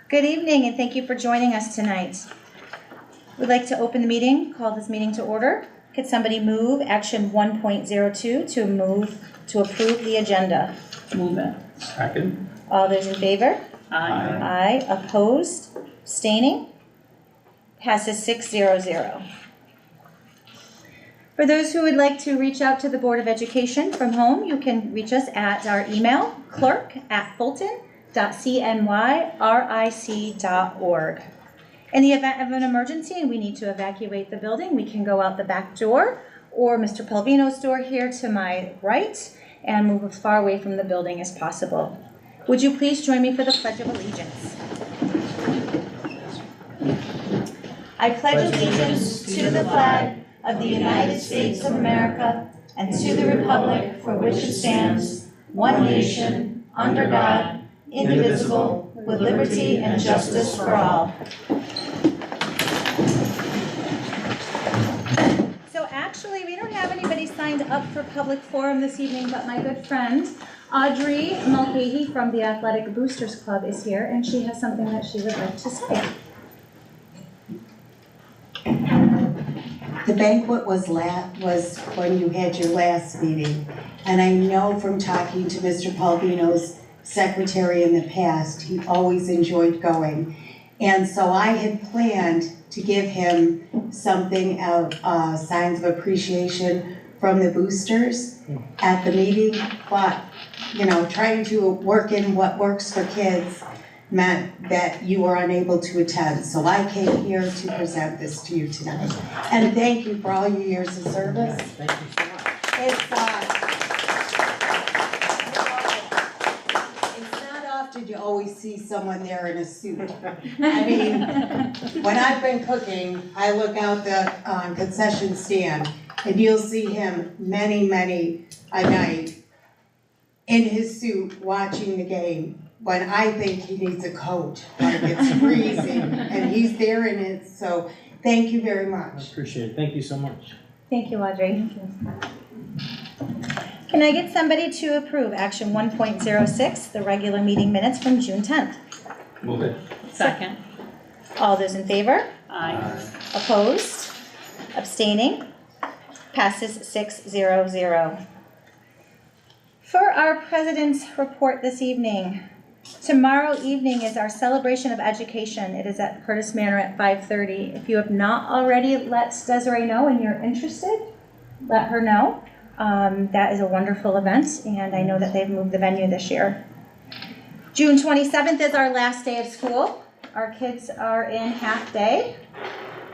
Good evening, and thank you for joining us tonight. We'd like to open the meeting, call this meeting to order. Could somebody move action 1.02 to approve the agenda? Move it. Second. All those in favor? Aye. Aye. Opposed? Abstaining? Passes 6-0-0. For those who would like to reach out to the Board of Education from home, you can reach us at our email, clerk@fulton.cnyric.org. In the event of an emergency and we need to evacuate the building, we can go out the back door or Mr. Palvino's door here to my right and move as far away from the building as possible. Would you please join me for the Pledge of Allegiance? I pledge allegiance to the flag of the United States of America and to the republic for which it stands, one nation, under God, indivisible, with liberty and justice for all. So actually, we don't have anybody signed up for public forum this evening, but my good friend, Audrey Mulcahy from the Athletic Boosters Club is here, and she has something that she would like to say. The banquet was when you had your last meeting, and I know from talking to Mr. Palvino's secretary in the past, he always enjoyed going. And so I had planned to give him something of signs of appreciation from the boosters at the meeting, but trying to work in what works for kids meant that you were unable to attend. So I came here to present this to you tonight. And thank you for all your years of service. Thank you so much. It's not often you always see someone there in a suit. I mean, when I've been cooking, I look out the concession stand and you'll see him many a night in his suit watching the game. When I think he needs a coat, like it's freezing, and he's there in it, so thank you very much. I appreciate it. Thank you so much. Thank you, Audrey. Can I get somebody to approve action 1.06, the regular meeting minutes from June 10th? Move it. Second. All those in favor? Aye. Opposed? Abstaining? Passes 6-0-0. For our President's report this evening, tomorrow evening is our celebration of education. It is at Curtis Manor at 5:30. If you have not already let Desiree know and you're interested, let her know. That is a wonderful event, and I know that they've moved the venue this year. June 27th is our last day of school. Our kids are in half day.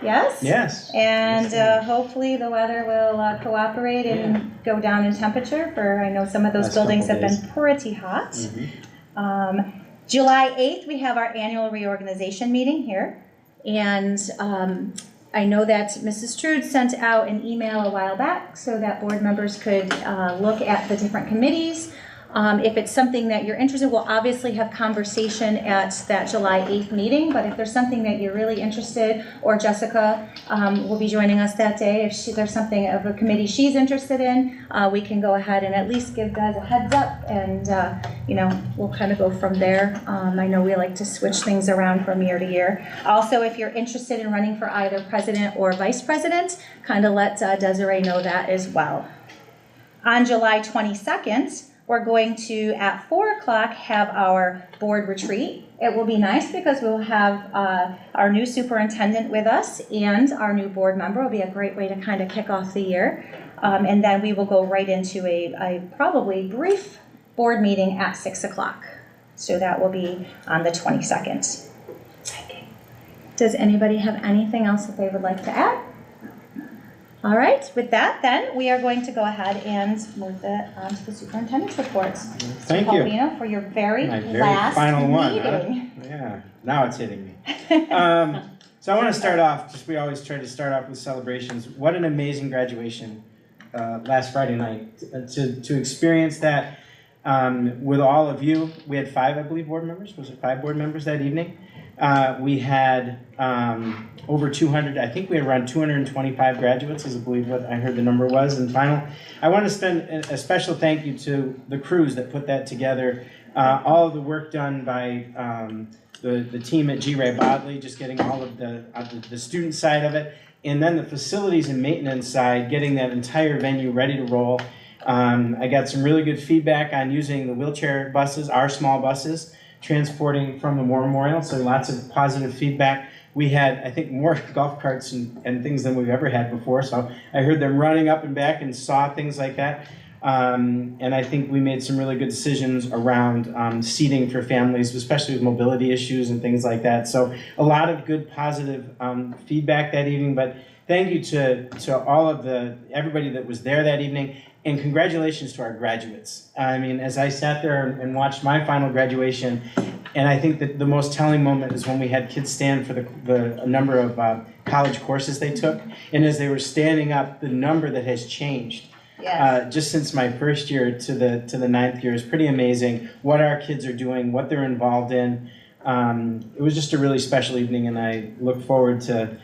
Yes? Yes. And hopefully the weather will cooperate and go down in temperature I know some of those Last buildings have couple been pretty hot. July 8th, we have our annual reorganization meeting here. And I know that Mrs. Trude sent out an email a while back so that board members could look at the different committees. If it's something that you're interested in, we'll obviously have conversation at that July 8th meeting, but if there's something that you're really interested, or Jessica will be joining us that day, if there's something of a committee she's interested in, we can go ahead and at least give guys a heads up, and we'll kind of go from there. I know we like to switch things around from year to year. Also, if you're interested in running for either president or vice president, kind of let Desiree know that as well. On July 22nd, we're going to, at 4 o'clock, have our board retreat. It will be nice because we'll have our new superintendent with us and our new board member. It will be a great way to kind of kick off the year. And then we will go right into a probably brief board meeting at 6 o'clock. So that will be on the 22nd. Does anybody have anything else that they would like to add? All right, with that, then, we are going to go ahead and move on to the superintendent's report. Thank you. Palvino, for your very last final one, meeting. huh? Yeah, now it's hitting me. So I want to start off, we always try to start off with celebrations. What an amazing graduation last Friday night. To experience that with all of you. We had 5, I believe, board members. Was it 5 board members that evening? We had over 200, I think we had around 225 graduates, is I believe what I heard the number was in final. I want to spend a special thank you to the crews that put that together. All of the work done by the team at G. Ray Bodley, just getting all of the student side of it, and then the facilities and maintenance side, getting that entire venue ready to roll. I got some really good feedback on using the wheelchair buses, our small buses, transporting from the War Memorial, so lots of positive feedback. We had, I think, more golf carts and things than we've ever had before, so I heard them running up and back and saw things like that. And I think we made some really good decisions around seating for families, especially with mobility issues and things like that. So a lot of good positive feedback that evening, but thank you to all of everybody that was there that evening. And congratulations to our graduates. I mean, as I sat there and watched my final graduation, and I think that the most telling moment is when we had kids stand for the number of college courses they took. And as they were standing up, the number that has changed. Yes. Just since my first year to the ninth year is pretty amazing. What our kids are doing, what they're involved in. It was just a really special evening, and I look forward to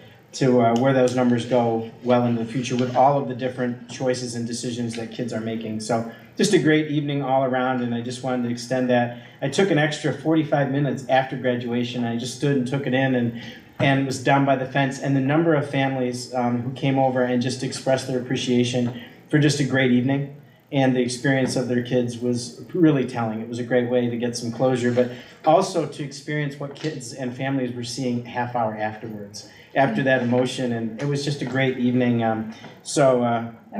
where those numbers go well into the future with all of the different choices and decisions that kids are making. So just a great evening all around, and I just wanted to extend that. I took an extra 45 minutes after graduation. I just stood and took it in and was down by the fence, and the number of families who came over and just expressed their appreciation for just a great evening. And the experience of their kids was really telling. It was a great way to get some closure, but also to experience what kids and families were seeing a half hour afterwards, after that emotion, and it was just a great evening. And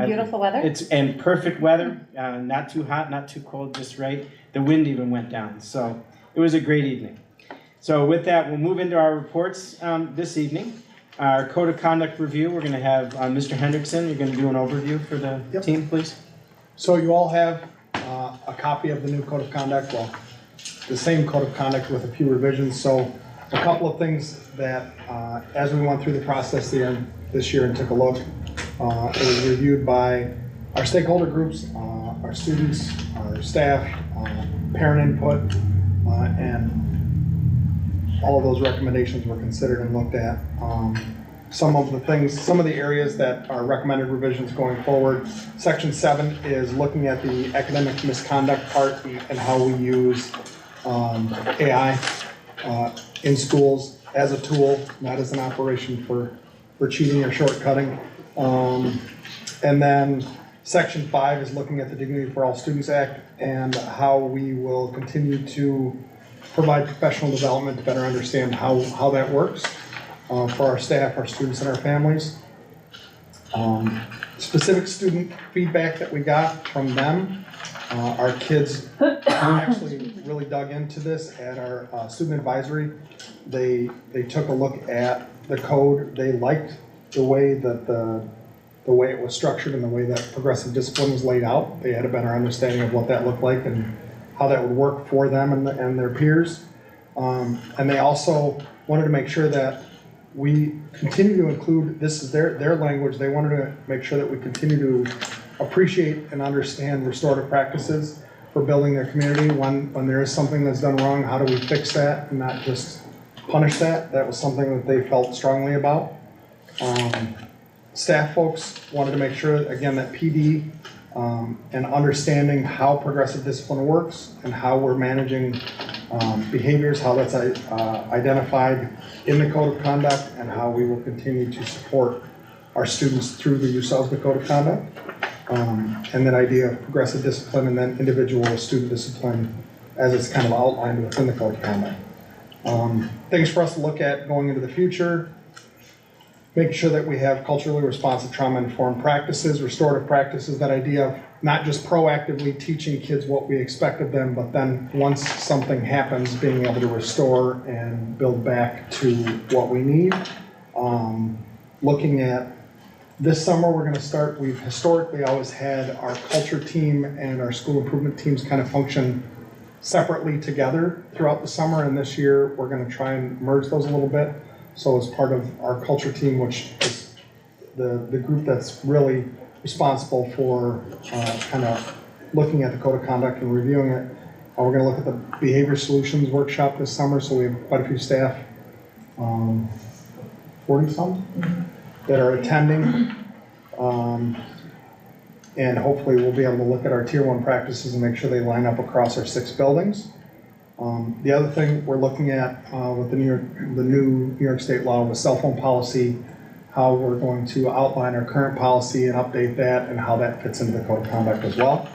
beautiful weather? And perfect weather, not too hot, not too cold, just right. The wind even went down, so it was a great evening. So with that, we'll move into our reports this evening. Our code of conduct review, we're going to have Mr. Hendrickson. You're going to do an overview for the team, please. So you all have a copy of the new code of conduct, well, the same code of conduct with a few revisions. So a couple of things that, as we went through the process this year and took a look, it was reviewed by our stakeholder groups, our students, our staff, parent input, and all of those recommendations were considered and looked at. Some of the areas that are recommended revisions going forward. Section 7 is looking at the academic misconduct part and how we use AI in schools as a tool, not as an operation for cheating or shortcutting. And then Section 5 is looking at the Dignity for All Students Act and how we will continue to provide professional development to better understand how that works. For our staff, our students, and our families. Specific student feedback that we got from them, our kids actually really dug into this at our student advisory. They took a look at the code. They liked the way that the way it was structured and the way that progressive discipline was laid out. They had a better understanding of what that looked like and how that would work for them and their peers. And they also wanted to make sure that we continue to include, this is their language, they wanted to make sure that we continue to appreciate and understand restorative practices for building their community. When there is something that's done wrong, how do we fix that and not just punish that? That was something that they felt strongly about. Staff folks wanted to make sure, again, that PD and understanding how progressive discipline works and how we're managing behaviors, how that's identified in the code of conduct, and how we will continue to support our students through the use of the code of conduct. And that idea of progressive discipline and then individual student discipline as it's kind of outlined within the code of conduct. Things for us to look at going into the future, making sure that we have culturally responsive trauma-informed practices, restorative practices, that idea of not just proactively teaching kids what we expect of them, but then once something happens, being able to restore and build back to what we need. Looking at this summer, we're going to start, we've historically always had our culture team and our school improvement teams kind of function separately together throughout the summer, and this year we're going to try and merge those a little bit. So as part of our culture team, which is the group that's really responsible for kind of looking at the code of conduct and reviewing it, we're going to look at the behavior solutions workshop this summer. So we have quite a few staff, 40-some, that are attending. And hopefully we'll be able to look at our Tier 1 practices and make sure they line up across our 6 buildings. The other thing we're looking at with the new New York State law with cell phone policy, how we're going to outline our current policy and update that and how that fits into the code of conduct as well.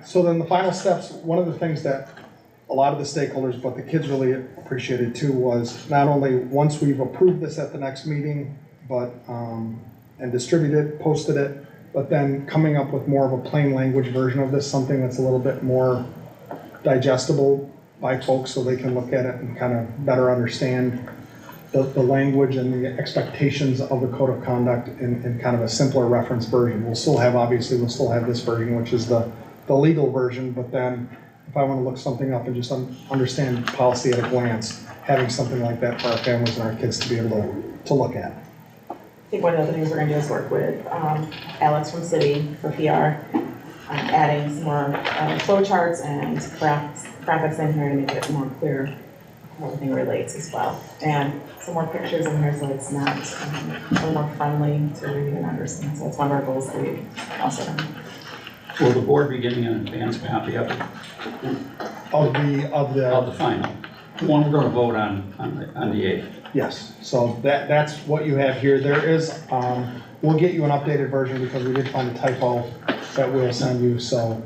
So then the final steps, one of the things that a lot of the stakeholders, but the kids really appreciated too, was not only once we've approved this at the next meeting, but and distributed, posted it, but then coming up with more of a plain language version of this, something that's a little bit more digestible by folks so they can look at it and kind of better understand the language and the expectations of the code of conduct in kind of a simpler reference version. We'll still have this version, which is the legal version, but then if I want to look something up and just understand policy at a glance, having something like that for our families and our kids to be able to look at. I think one of the things we're going to do is work with Alex from City for PR, adding some more flow charts and graphics in here to make it more clear how everything relates as well. And some more pictures in here so it's not a little more friendly to read and understand. So that's one of our goals that we also have. Will the board be getting an advance copy of it? Of the final? The one we're going to vote on the 8th. Yes, so that's what you have here. There is, we'll get you an updated version because we did find a typo that we'll send you, so.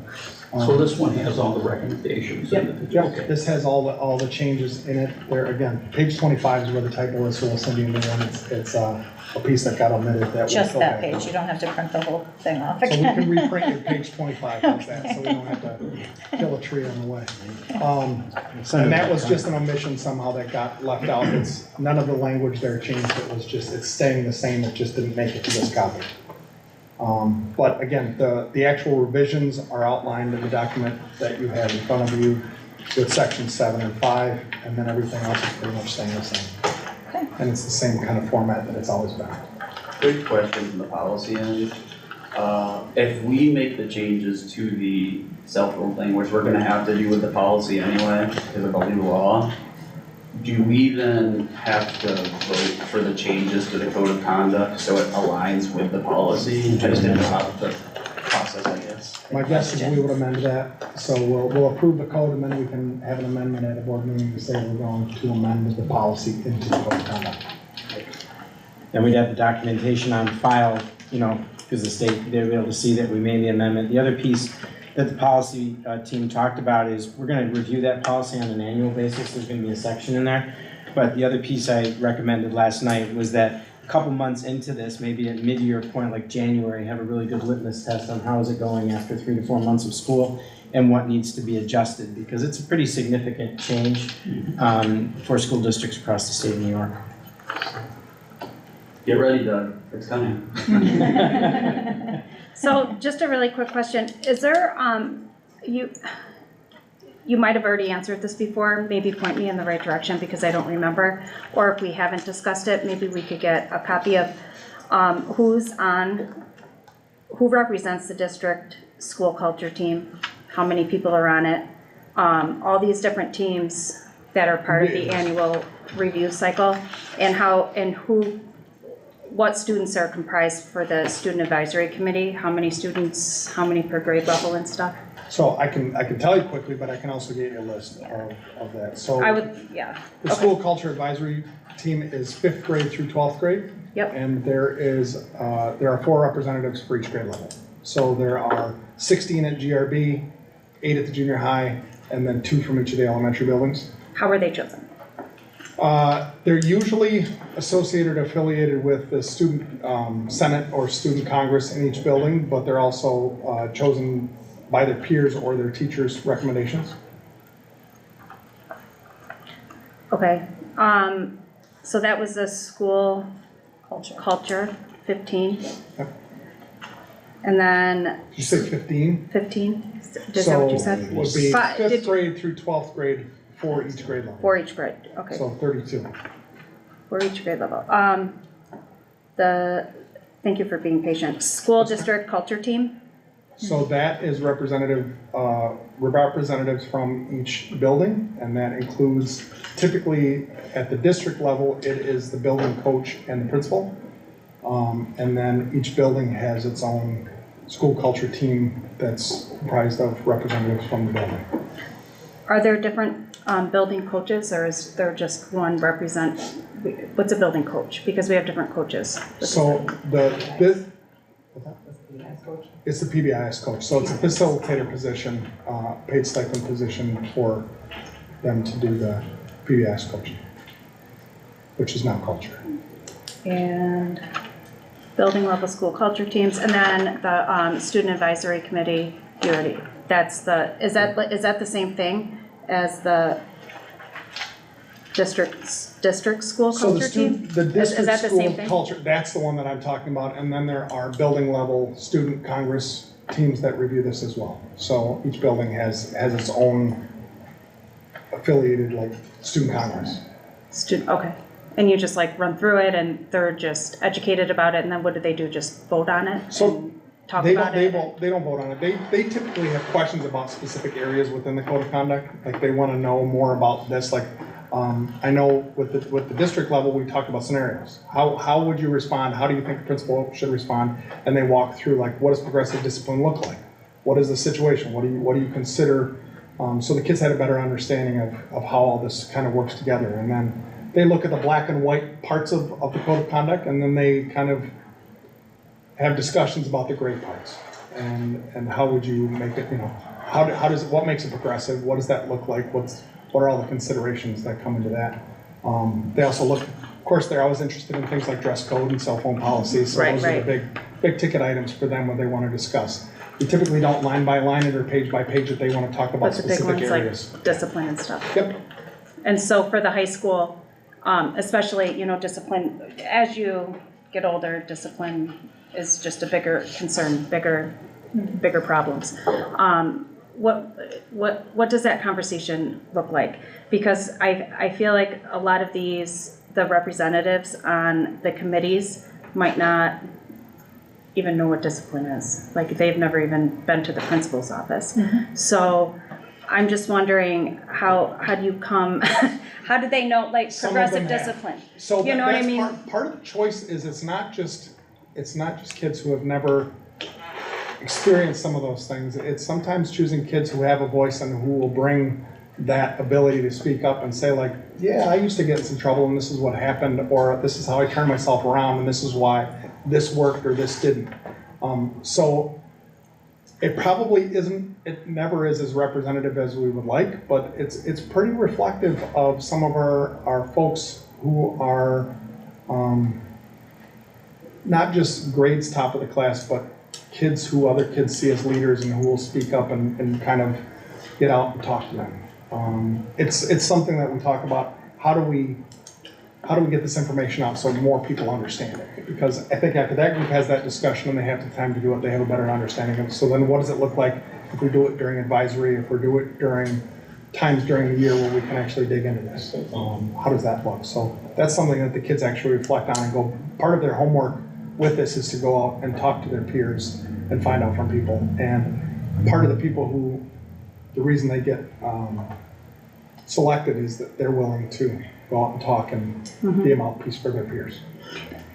So this one has all the recommendations? Yep. Yep, Okay. this has all the changes in it. There, again, page 25 is where the typo is, so we'll send you a new one. It's a piece that got omitted that. Just we'll that fill back page, you don't have to print the whole thing off So we again. can reprint your page 25 like that, so we don't have to kill a tree on the way. And that was just an omission somehow that got left out. It's, none of the language there changed, it's staying the same, it just didn't make it to this copy. But again, the actual revisions are outlined in the document that you have in front of you with sections 7 and 5, and then everything else is pretty much staying the same. Okay. And it's the same kind of format that it's always been. Quick question from the policy end. If we make the changes to the cell phone thing, which we're gonna have to do with the policy anyway, because of the new law, do we then have to vote for the changes to the code of conduct so it aligns with the policy? I just didn't know how the process, I guess. My guess is we would amend that, so we'll approve the code and then we can have an amendment at a board meeting to say we're going to amend the policy into the code of conduct. Then we'd have the documentation on file, because the state, they'll be able to see that we made the amendment. The other piece that the policy team talked about is we're going to review that policy on an annual basis. There's going to be a section in there. But the other piece I recommended last night was that a couple months into this, maybe at mid-year point like January, have a really good litmus test on how is it going after 3 to 4 months of school and what needs to be adjusted, because it's a pretty significant change for school districts across the state of New York. Get ready, Doug, it's coming. So just a really quick question, is there, you might have already answered this before, maybe point me in the right direction because I don't remember, or if we haven't discussed it, maybe we could get a copy of who represents the district school culture team, how many people are on it, all these different teams that are part of the annual review cycle, and what students are comprised for the student advisory committee, how many students, how many per grade level and stuff? So I can tell you quickly, but I can also get you a list of that. So I would, yeah. the school culture advisory team is 5th grade through 12th grade. Yep. And there are 4 representatives for each grade level. So there are 16 at GRB, 8 at the junior high, and then 2 from each of the elementary buildings. How were they chosen? They're usually associated or affiliated with the student senate or student congress in each building, but they're also chosen by their peers or their teachers' recommendations. Okay, so that was the school culture, 15. Yep. And then Did you say 15? 15, is that what you said? So it would be Fi- 5th did- grade through 12th grade for each grade level. For each grade, okay, So 32. for each grade level. Thank you for being patient. School district culture team, So that is representatives from each building, and that includes, typically at the district level, it is the building coach and the principal. And then each building has its own school culture team that's comprised of representatives from the building. Are there different building coaches, or is there just one represent, what's a building coach? Because we have different coaches. So it's the PBIS coach, so it's a facilitator position, paid stipend position for them to do the PBIS coaching, which is now culture. And building level school culture teams, and then the student advisory committee, you already, that's the, is that the same thing as the district school So the culture student, team? the Is district that the same school thing? culture, that's the one that I'm talking about, and then there are building level student congress teams that review this as well. So each building has its own affiliated, like, student congress. Okay, and you just like run through it and they're just educated about it, and then what do they do, just vote on it? So and talk They about don't, it? they don't vote on it. They typically have questions about specific areas within the code of conduct. Like they want to know more about this. Like, I know with the district level, we talk about scenarios. How would you respond? How do you think the principal should respond? And they walk through like, what does progressive discipline look like? What is the situation? What do you consider? So the kids had a better understanding of how all this kind of works together. And then they look at the black and white parts of the code of conduct, and then they kind of have discussions about the gray parts. And how would you make it, what makes it progressive? What does that look like? What are all the considerations that come into that? They also look, of course, they're always interested in things like dress code and cell phone policies. So those are the big ticket items for them when they want to discuss. We typically don't line by line it or page by page if they want to talk about But the big specific ones areas. like discipline and stuff. Yep. And so for the high school, especially, discipline, as you get older, discipline is just a bigger concern, bigger problems. What does that conversation look like? Because I feel like a lot of the representatives on the committees might not even know what discipline is. Like they've never even been to the principal's office. So I'm just wondering how do you come, how do they know like Some of progressive them have. discipline? So You know what I that's mean? part of the choice is it's not just kids who have never experienced some of those things. It's sometimes choosing kids who have a voice and who will bring that ability to speak up and say like, yeah, I used to get in some trouble and this is what happened, or this is how I turned myself around and this is why this worked or this didn't. So it probably isn't, it never is as representative as we would like, but it's pretty reflective of some of our folks who are not just grades top of the class, but kids who other kids see as leaders and who will speak up and kind of get out and talk to them. It's something that we talk about. How do we get this information out so more people understand it? Because I think after that group has that discussion and they have the time to do it, they have a better understanding of it. So then what does it look like if we do it during advisory, if we do it during times during the year where we can actually dig into this? How does that look? So that's something that the kids actually reflect on and go, part of their homework with this is to go out and talk to their peers and find out from people. And part of the people who, the reason they get selected is that they're willing to go out and talk and be a mouthpiece for their peers.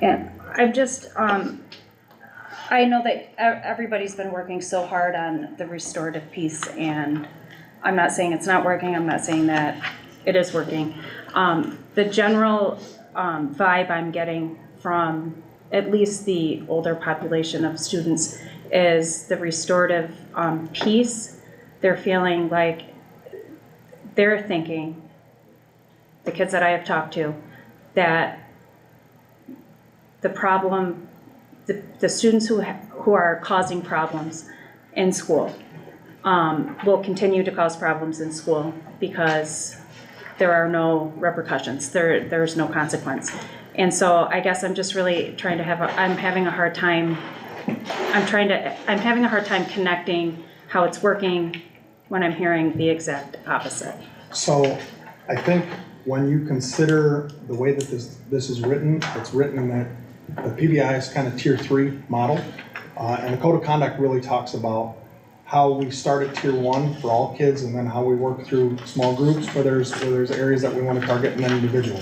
And I've just, I know that everybody's been working so hard on the restorative piece, and I'm not saying it's not working, I'm not saying that it is working. The general vibe I'm getting from at least the older population of students is the restorative piece. They're feeling like, they're thinking, the kids that I have talked to, that the problem, the students who are causing problems in school will continue to cause problems in school because there are no repercussions, there's no consequence. And so I guess I'm just really trying to I'm having a hard time connecting how it's working when I'm hearing the exact opposite. So I think when you consider the way that this is written, it's written in that the PBI is kind of tier 3 model. And the code of conduct really talks about how we start at tier 1 for all kids and then how we work through small groups where there's areas that we want to target and then individually.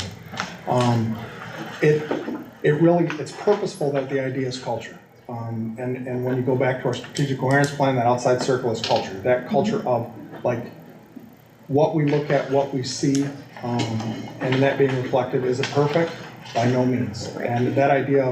It's purposeful that the idea is culture. And when you go back to our strategic coherence plan, that outside circle is culture. That culture of like what we look at, what we see, and that being reflected, is it perfect? By no means. And that idea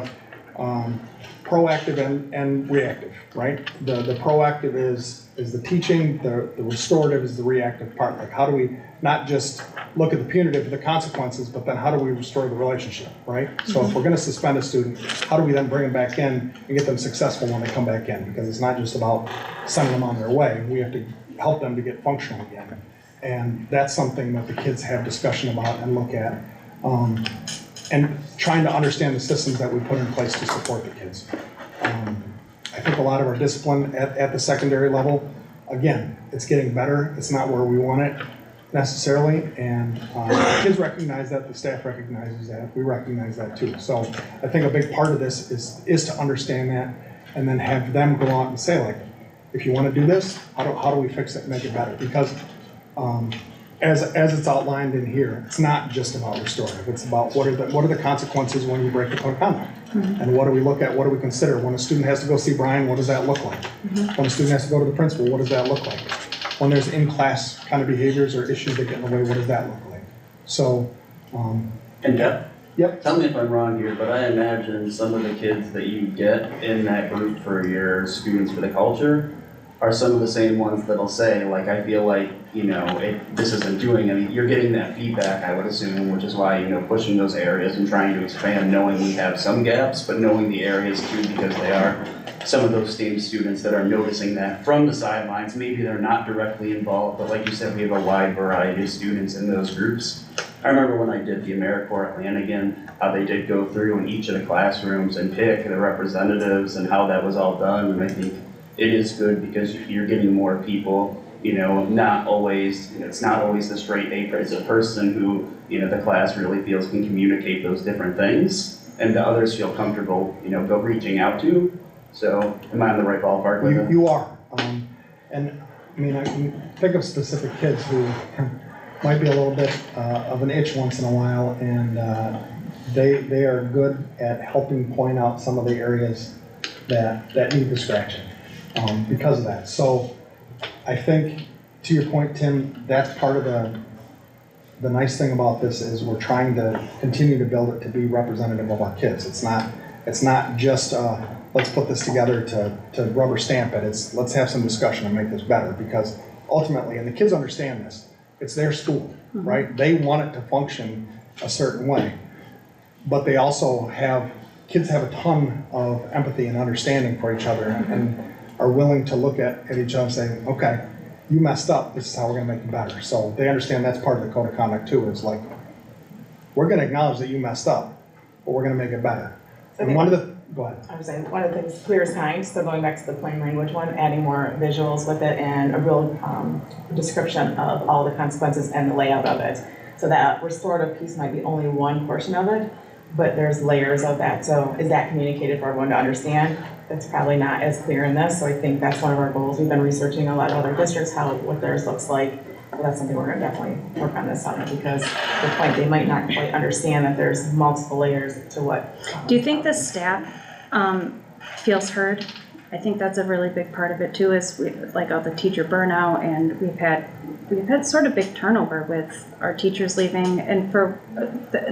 of proactive and reactive, right? The proactive is the teaching, the restorative is the reactive part. Like, how do we not just look at the punitive, the consequences, but then how do we restore the relationship, right? So if we're gonna suspend a student, how do we then bring them back in and get them successful when they come back in? Because it's not just about sending them on their way. We have to help them to get functional again. And that's something that the kids have discussion about and look at. And trying to understand the systems that we put in place to support the kids. I think a lot of our discipline at the secondary level, again, it's getting better. It's not where we want it necessarily. And the kids recognize that, the staff recognizes that, we recognize that too. So I think a big part of this is to understand that and then have them go out and say, like, if you want to do this, how do we fix it and make it better? Because as it's outlined in here, it's not just about restorative. It's about what are the consequences when you break the code of conduct, and what do we look at? What do we consider when a student has to go see Brian? What does that look like? When a student has to go to the principal, what does that look like? When there's in-class kind of behaviors or issues that get in the way, what does that look like? So, And Jeff? Yep. Tell me if I'm wrong here, but I imagine some of the kids that you get in that group for your Students for the Culture are some of the same ones that'll say, like, I feel like, this isn't doing any, you're getting that feedback, I would assume, which is why, pushing those areas and trying to expand, knowing we have some gaps, but knowing the areas too, because they are some of those same students that are noticing that from the sidelines. Maybe they're not directly involved, but like you said, we have a wide variety of students in those groups. I remember when I did the AmeriCorps at Lanigan, how they did go through in each of the classrooms and pick the representatives and how that was all done, and I think it is good because you're getting more people, not always, it's not always the straight A, it's a person who, the class really feels can communicate those different things, and the others feel comfortable, go reaching out to. So, am I on the right ballpark with it? You are. And I mean, I can think of specific kids who might be a little bit of an itch once in a while, and they are good at helping point out some of the areas that need the scratching because of that. So I think, to your point, Tim, that's part of the nice thing about this is we're trying to continue to build it to be representative of our kids. It's not just let's put this together to rubber stamp it. It's let's have some discussion and make this better, because ultimately, and the kids understand this, it's their school, right? They want it to function a certain way, but they also kids have a ton of empathy and understanding for each other and are willing to look at each other and say, okay, you messed up, this is how we're gonna make it better. So they understand that's part of the code of conduct too. It's like, we're gonna acknowledge that you messed up, but we're gonna make it better. And go ahead. I was saying, one of the things, clear as kind, so going back to the plain language one, adding more visuals with it and a real description of all the consequences and the layout of it. So that restorative piece might be only one portion of it, but there's layers of that. So is that communicated for everyone to understand? That's probably not as clear in this, so I think that's one of our goals. We've been researching a lot of other districts, what theirs looks like. But that's something we're gonna definitely work on this summer, because the point, they might not quite understand that there's multiple layers to what. Do you think the staff feels heard? I think that's a really big part of it too, is all the teacher burnout, and we've had sort of big turnover with our teachers leaving, and for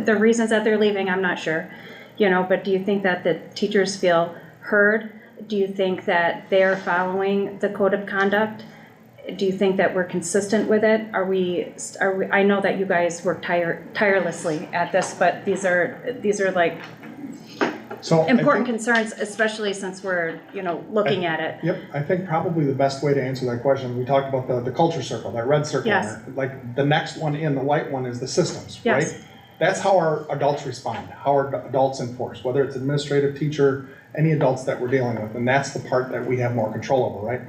the reasons that they're leaving, I'm not sure, but do you think that the teachers feel heard? Do you think that they're following the code of conduct? Do you think that we're consistent with it? Are we, I know that you guys work tirelessly at this, but these are like important concerns, especially since we're, looking at it. Yep, I think probably the best way to answer that question, we talked about the culture circle, that red circle. Yes. Like the next one in, the white one, is the systems, Yes. right? That's how our adults respond, how our adults enforce, whether it's administrative, teacher, any adults that we're dealing with, and that's the part that we have more control over, right?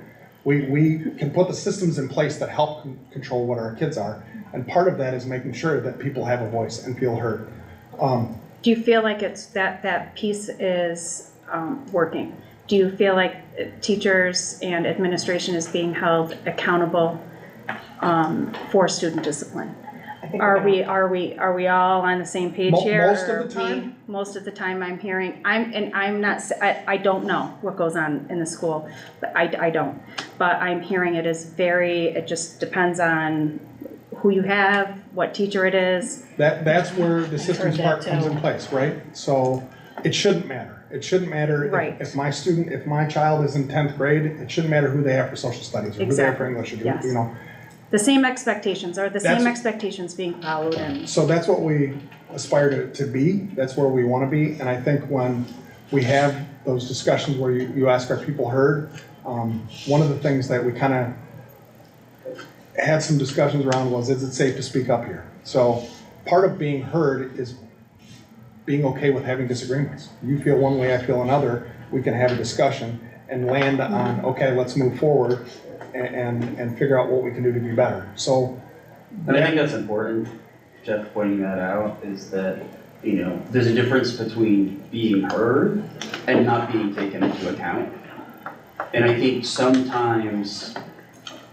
We can put the systems in place that help control what our kids are, and part of that is making sure that people have a voice and feel heard. Do you feel like it's that piece is working? Do you feel like teachers and administration is being held accountable for student discipline? Are we all on the same page here? Most of the time? Most of the time I'm hearing, I don't know what goes on in the school, but I don't. But I'm hearing it just depends on who you have, what teacher it is. That's where the systems that part comes too. in place, right? So it shouldn't matter. It shouldn't matter Right. if my child is in 10th grade, it shouldn't matter who they have for social studies or who they have for English, or Yes. you know. The same expectations, are the same That's- expectations being followed and, So that's what we aspire to be, that's where we want to be, and I think when we have those discussions where you ask, are people heard? One of the things that we kind of had some discussions around was, is it safe to speak up here? So part of being heard is being okay with having disagreements. You feel one way, I feel another, we can have a discussion and land on, okay, let's move forward and figure out what we can do to be better. So. And I think that's important, Jeff pointing that out, is that, you know, there's a difference between being heard and not being taken into account. And I think sometimes,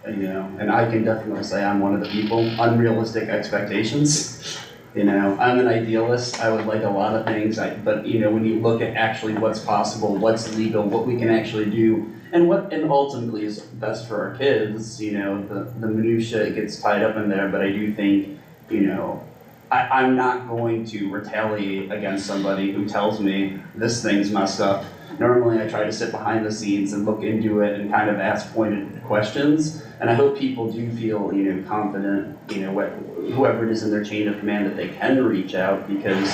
you know, and I can definitely say I'm one of the people, unrealistic expectations. You know, I'm an idealist, I would like a lot of things, but you know, when you look at actually what's possible, what's legal, what we can actually do, and ultimately is best for our kids, you know, the minutia gets tied up in there, but I do think, you know, I'm not going to retaliate against somebody who tells me this thing's messed up. Normally I try to sit behind the scenes and look into it and kind of ask pointed questions, and I hope people do feel, you know, confident, you know, whoever it is in their chain of command, that they can reach out, because,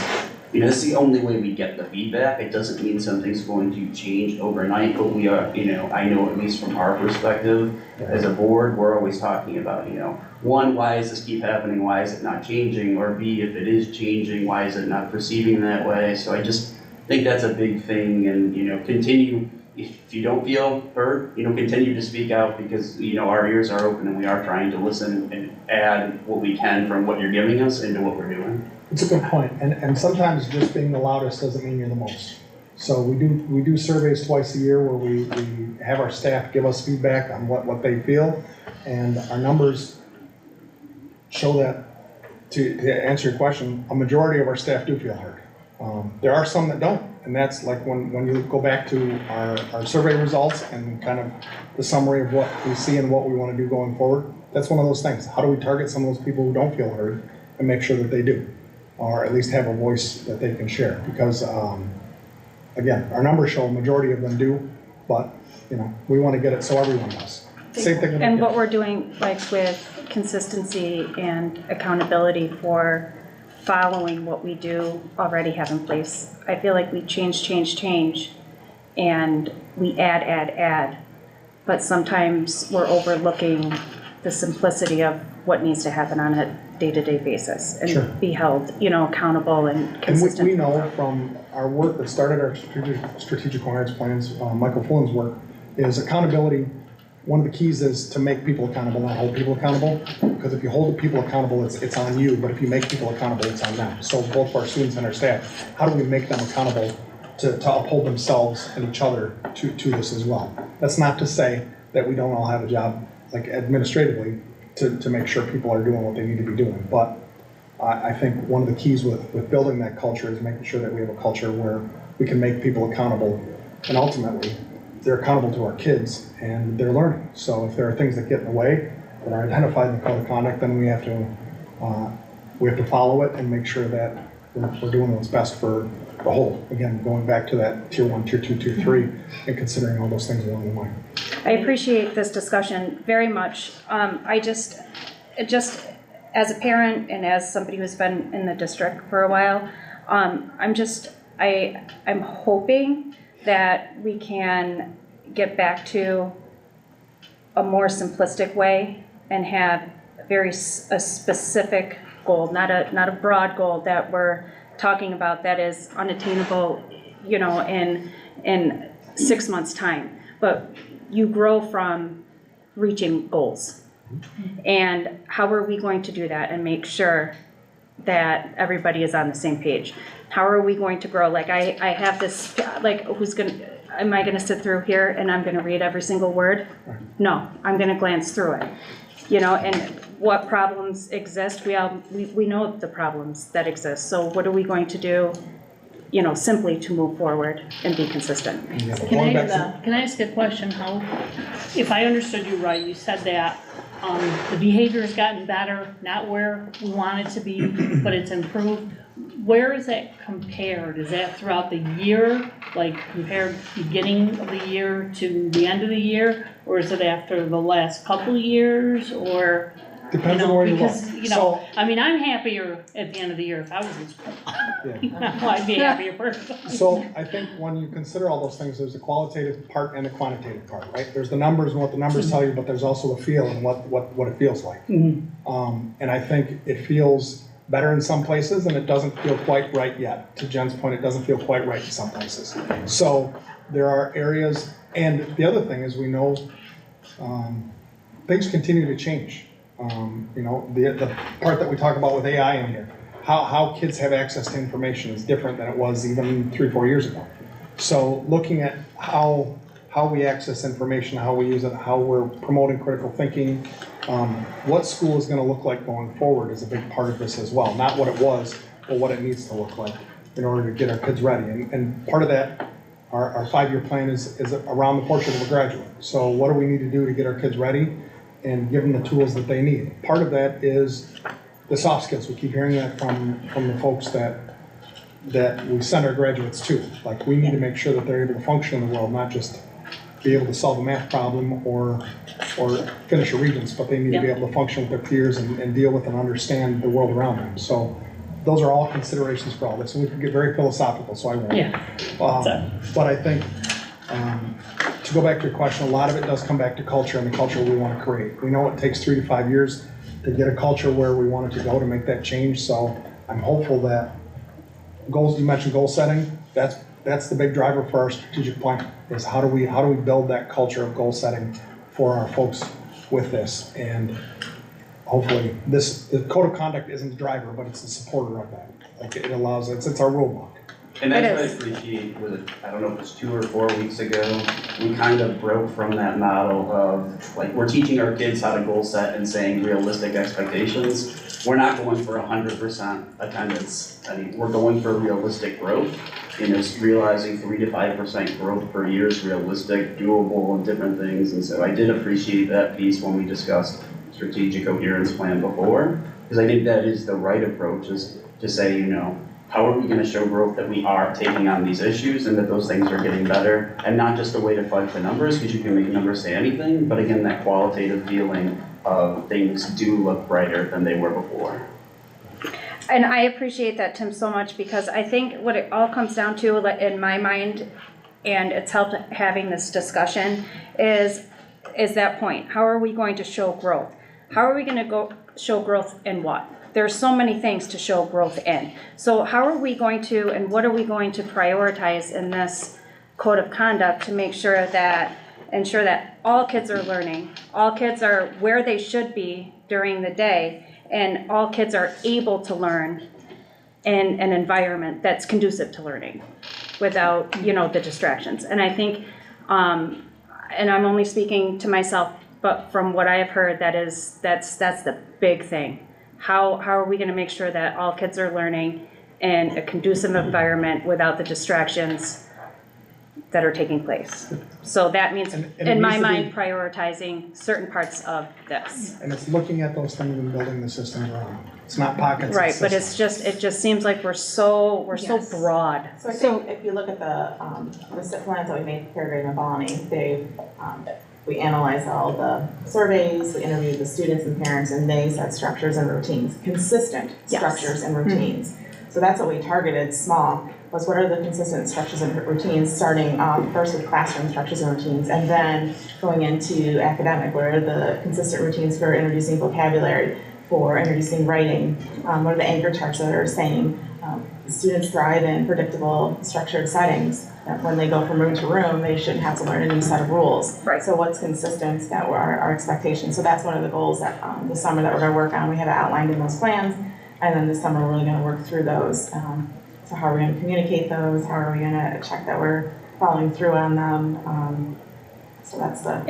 you know, this is the only way we get the feedback. It doesn't mean something's going to change overnight, but we are, you know, I know at least from our perspective, as a board, we're always talking about, you know, one, why does this keep happening? Why is it not changing? Or B, if it is changing, why is it not proceeding that way? So I just think that's a big thing, and, you know, continue, if you don't feel heard, you know, continue to speak out, because, you know, our ears are open and we are trying to listen and add what we can from what you're giving us into what we're doing. It's a good point, and sometimes just being the loudest doesn't mean you're the most. So we do surveys twice a year where we have our staff give us feedback on what they feel, and our numbers show that, to answer your question, a majority of our staff do feel heard. There are some that don't, and that's like when you go back to our survey results and kind of the summary of what we see and what we want to do going forward. That's one of those things. How do we target some of those people who don't feel heard and make sure that they do, or at least have a voice that they can share? Because again, our numbers show a majority of them do, but you know, we want to get it so everyone does. Same thing. and what we're doing, like with consistency and accountability for following what we do already have in place. I feel like we change, and we add, but sometimes we're overlooking the simplicity of what needs to happen on a day-to-day basis and Sure. be held, you know, accountable and consistent. And we know from our work that started our strategic alliance plans, Michael Fullen's work, is accountability. One of the keys is to make people accountable, not hold people accountable. Because if you hold the people accountable, it's on you. But if you make people accountable, it's on them. So both for our students and our staff, how do we make them accountable to uphold themselves and each other to this as well? That's not to say that we don't all have a job, like administratively, to make sure people are doing what they need to be doing. But I think one of the keys with building that culture is making sure that we have a culture where we can make people accountable, and ultimately they're accountable to our kids and they're learning. So if there are things that get in the way that are identified in the code of conduct, then we have to follow it and make sure that we're doing what's best for the whole. Again, going back to that tier 1, tier 2, tier 3, and considering all those things along the way. I appreciate this discussion very much. I just as a parent and as somebody who's been in the district for a while, I'm hoping that we can get back to a more simplistic way and have a specific goal, not a broad goal that we're talking about that is unattainable, you know, in 6 months' time. But you grow from reaching goals. And how are we going to do that and make sure that everybody is on the same page? How are we going to grow? Like I have this, like am I gonna sit through here and I'm gonna read every single word? No, I'm gonna glance through it. You know, and what problems exist, we know the problems that exist. So what are we going to do, you know, simply to move forward and be consistent? Can I ask a question? How, if I understood you right, you said that the behavior's gotten better, not where we want it to be, but it's improved. Where is that compared? Is that throughout the year, like compared beginning of the year to the end of the year? Or is it after the last couple of years, or? Depends on where you look. Because, you So- know, I mean, I'm happier at the end of the year if I was in school. You know, I'd be a happier person. So I think when you consider all those things, there's the qualitative part and the quantitative part, right? There's the numbers and what the numbers tell you, but there's also the feel and what it feels like. And I think it feels better in some places and it doesn't feel quite right yet. To Jen's point, it doesn't feel quite right in some places. So there are areas, and the other thing is we know things continue to change. You know, the part that we talk about with AI in here, how kids have access to information is different than it was even 3-4 years ago. So looking at how we access information, how we use it, how we're promoting critical thinking, what school is going to look like going forward is a big part of this as well. Not what it was, but what it needs to look like in order to get our kids ready. And part of that, our 5-year plan is around the portrait of a graduate. So what do we need to do to get our kids ready and give them the tools that they need? Part of that is the soft skills. We keep hearing that from the folks that we send our graduates to. Like, we need to make sure that they're able to function in the world, not just be able to solve a math problem or finish a Regents, but they need to be able to function with their peers and deal with and understand the world around them. So those are all considerations for all this. And we can get very philosophical, so I won't. Yeah. But I think, to go back to your question, a lot of it does come back to culture and the culture we want to create. We know it takes 3 to 5 years to get a culture where we want it to go, to make that change. So I'm hopeful that goals, you mentioned goal setting, that's the big driver for our strategic plan, is how do we build that culture of goal setting for our folks with this. And hopefully the code of conduct isn't the driver, but it's the supporter of that. Like, it allows, it's our rule book. And that's what I appreciate, I don't know if it was 2 or 4 weeks ago, we kind of broke from that model of, like, we're teaching our kids how to goal set and saying realistic expectations. We're not going for 100% attendance. I mean, we're going for realistic growth. You know, realizing 3 to 5% growth per year is realistic, doable, and different things. And so I did appreciate that piece when we discussed strategic coherence plan before, because I think that is the right approach, is to say, you know, how are we going to show growth that we are taking on these issues and that those things are getting better, and not just a way to fudge the numbers, because you can make numbers say anything, but again, that qualitative feeling of things do look brighter than they were before. And I appreciate that, Tim, so much, because I think what it all comes down to, in my mind, and it's helped having this discussion, is that point. How are we going to show growth? How are we going to show growth in what? There's so many things to show growth in. So how are we going to, and what are we going to prioritize in this code of conduct to make sure that, ensure that all kids are learning, all kids are where they should be during the day, and all kids are able to learn in an environment that's conducive to learning without, you know, the distractions. And I think, and I'm only speaking to myself, but from what I have heard, that's the big thing. How are we going to make sure that all kids are learning in a conducive environment without the distractions that are taking place? So that means, in my mind, prioritizing certain parts of this. And it's looking at those things and building the systems around. It's not pockets. Right, but it just seems like we're so broad. So I think if you look at the plans that we made for Fairgrade and Bonnie, we analyzed all the surveys, we interviewed the students and parents, and they set structures and routines, consistent structures and routines. So that's what we targeted small, was what are the consistent structures and routines, starting off first with classroom structures and routines, and then going into academic, what are the consistent routines for introducing vocabulary, for introducing writing, what are the anchor charts that are saying students thrive in predictable, structured settings. That when they go from room to room, they shouldn't have to learn a new set of rules. Right. So what's consistent, that were our expectations. So that's one of the goals that this summer that we're going to work on. We have it outlined in those plans, and then this summer we're really going to work through those. So how are we going to communicate those? How are we going to check that we're following through on them? So that's the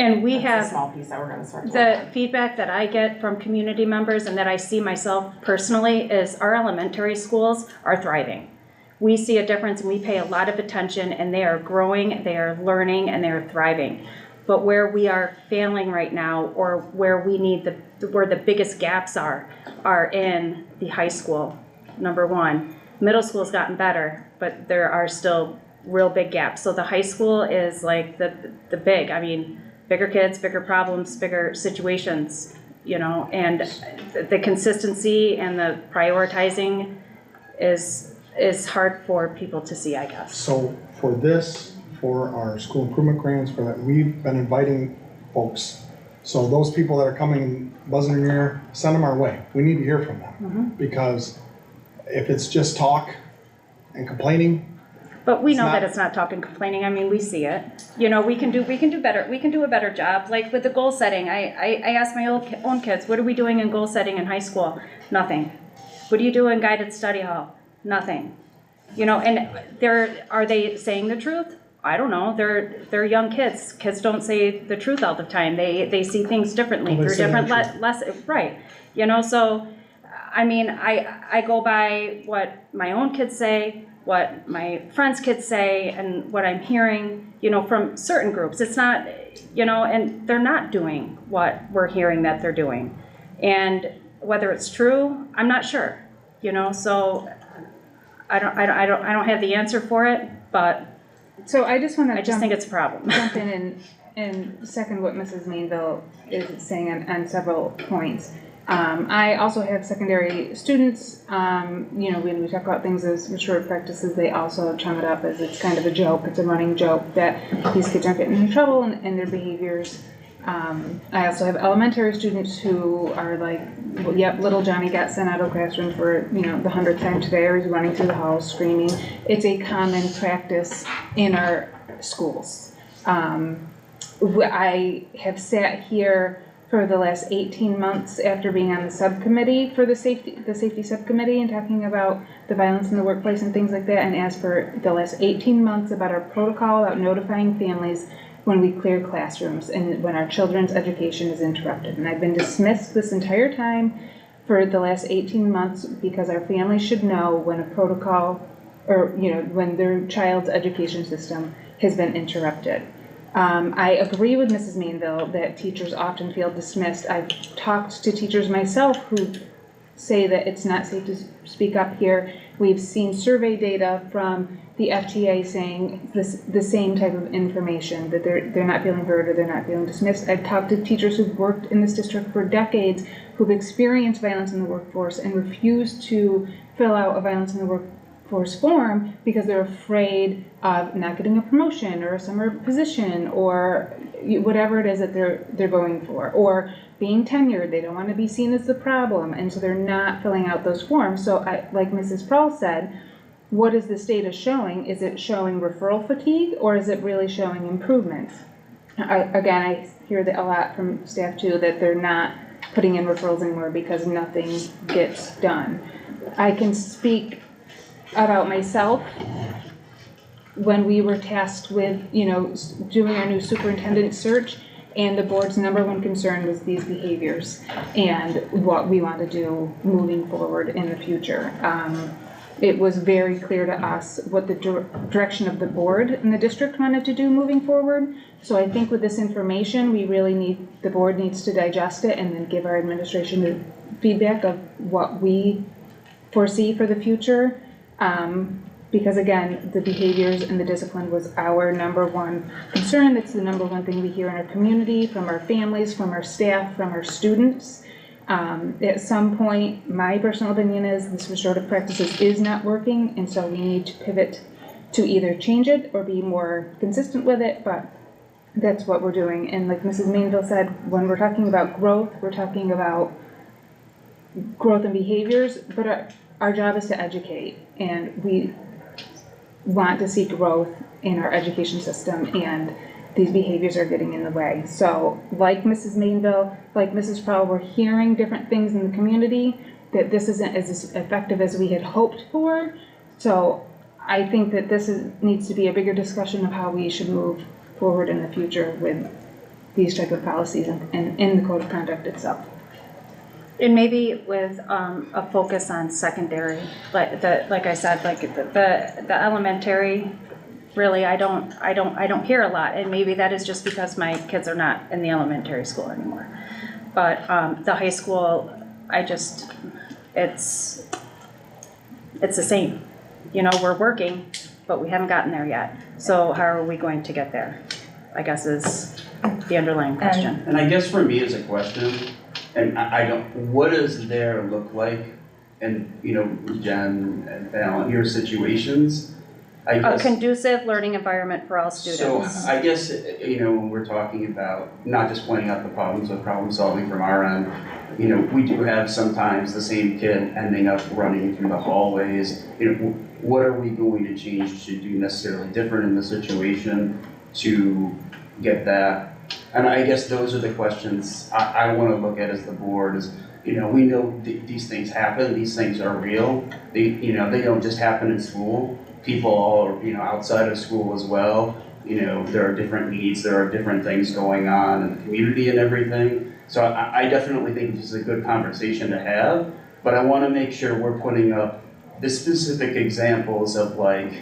small piece that we're going to start to work on. The feedback that I get from community members and that I see myself personally is our elementary schools are thriving. We see a difference and we pay a lot of attention, and they are growing, they are learning, and they are thriving. But where we are failing right now, or where we need where the biggest gaps are in the high school, number one. Middle school's gotten better, but there are still real big gaps. So the high school is like the big, I mean, bigger kids, bigger problems, bigger situations, you know, and the consistency and the prioritizing is hard for people to see, I guess. So for this, for our school improvement grants, for that, we've been inviting folks. So those people that are coming, buzzing in your ear, send them our way. We need to hear from them. Because if it's just talk and complaining. But we know that it's not talking, complaining. I mean, we see it. You know, we can do better. We can do a better job. Like with the goal setting, I asked my own kids, what are we doing in goal setting in high school? Nothing. What do you do in guided study hall? Nothing. You know, and are they saying the truth? I don't know. They're young kids. Kids don't say the truth all the time. They see things differently through different right. You know, so I mean, I go by what my own kids say, what my friends' kids say, and what I'm hearing, you know, from certain groups. It's not, you know, and they're not doing what we're hearing that they're doing. And whether it's true, I'm not sure, you know, so I don't have the answer for it, but So I just want I to just think it's a problem. jump in and second what Mrs. Mainville is saying on several points. I also have secondary students, you know, when we talk about things as restorative practices, they also chum it up as it's kind of a joke, it's a running joke that these kids aren't getting in trouble and their behaviors. I also have elementary students who are like, well, yep, little Johnny got sent out of classroom for, you know, the 100th time today, or he's running through the house screaming. It's a common practice in our schools. I have sat here for the last 18 months after being on the subcommittee for the safety subcommittee and talking about the violence in the workplace and things like that, and asked for the last 18 months about our protocol about notifying families when we clear classrooms and when our children's education is interrupted. And I've been dismissed this entire time for the last 18 months because our families should know when a protocol, or, you know, when their child's education system has been interrupted. I agree with Mrs. Mainville that teachers often feel dismissed. I've talked to teachers myself who say that it's not safe to speak up here. We've seen survey data from the FTA saying the same type of information, that they're not feeling heard or they're not feeling dismissed. I've talked to teachers who've worked in this district for decades who've experienced violence in the workforce and refused to fill out a violence in the workforce form because they're afraid of not getting a promotion or a summer position or whatever it is that they're going for, or being tenured. They don't want to be seen as the problem, and so they're not filling out those forms. So like Mrs. Prohl said, what is this data showing? Is it showing referral fatigue, or is it really showing improvements? I hear that a lot from staff too, that they're not putting in referrals anymore because nothing gets done. I can speak about myself. When we were tasked with, you know, doing our new superintendent search, and the board's #1 concern was these behaviors and what we want to do moving forward in the future. It was very clear to us what the direction of the board and the district wanted to do moving forward. So I think with this information, the board needs to digest it and then give our administration the feedback of what we foresee for the future. Because again, the behaviors and the discipline was our #1 concern. That's the #1 thing we hear in our community, from our families, from our staff, from our students. At some point, my personal opinion is this restorative practices is not working, and so we need to pivot to either change it or be more consistent with it, but that's what we're doing. And like Mrs. Mainville said, when we're talking about growth, we're talking about growth in behaviors, but our job is to educate, and we want to see growth in our education system, and these behaviors are getting in the way. So like Mrs. Mainville, like Mrs. Prohl, we're hearing different things in the community, that this isn't as effective as we had hoped for. So I think that needs to be a bigger discussion of how we should move forward in the future with these type of policies and in the code of conduct itself. And maybe with a focus on secondary, like I said, like the elementary really, I don't hear a lot, and maybe that is just because my kids are not in the elementary school anymore. But, the high school, it's the same. You know, we're working, but we haven't gotten there yet. So how are we going to get there? I guess is the underlying question. And I guess for me as a question, and I don't, what does there look like? And, you know, Jen and Val, in your situations, I A guess. conducive learning environment for all So students. I guess, you know, when we're talking about not just pointing out the problems, but problem solving from our end, you know, we do have sometimes the same kid ending up running through the hallways. You know, what are we going to change to do necessarily different in the situation to get that? And I guess those are the questions I want to look at as the board is, you know, we know these things happen, these things are real. They don't just happen in school. People all, you know, outside of school as well. You know, there are different needs, there are different things going on in the community and everything. So I definitely think this is a good conversation to have, but I want to make sure we're putting up the specific examples of like,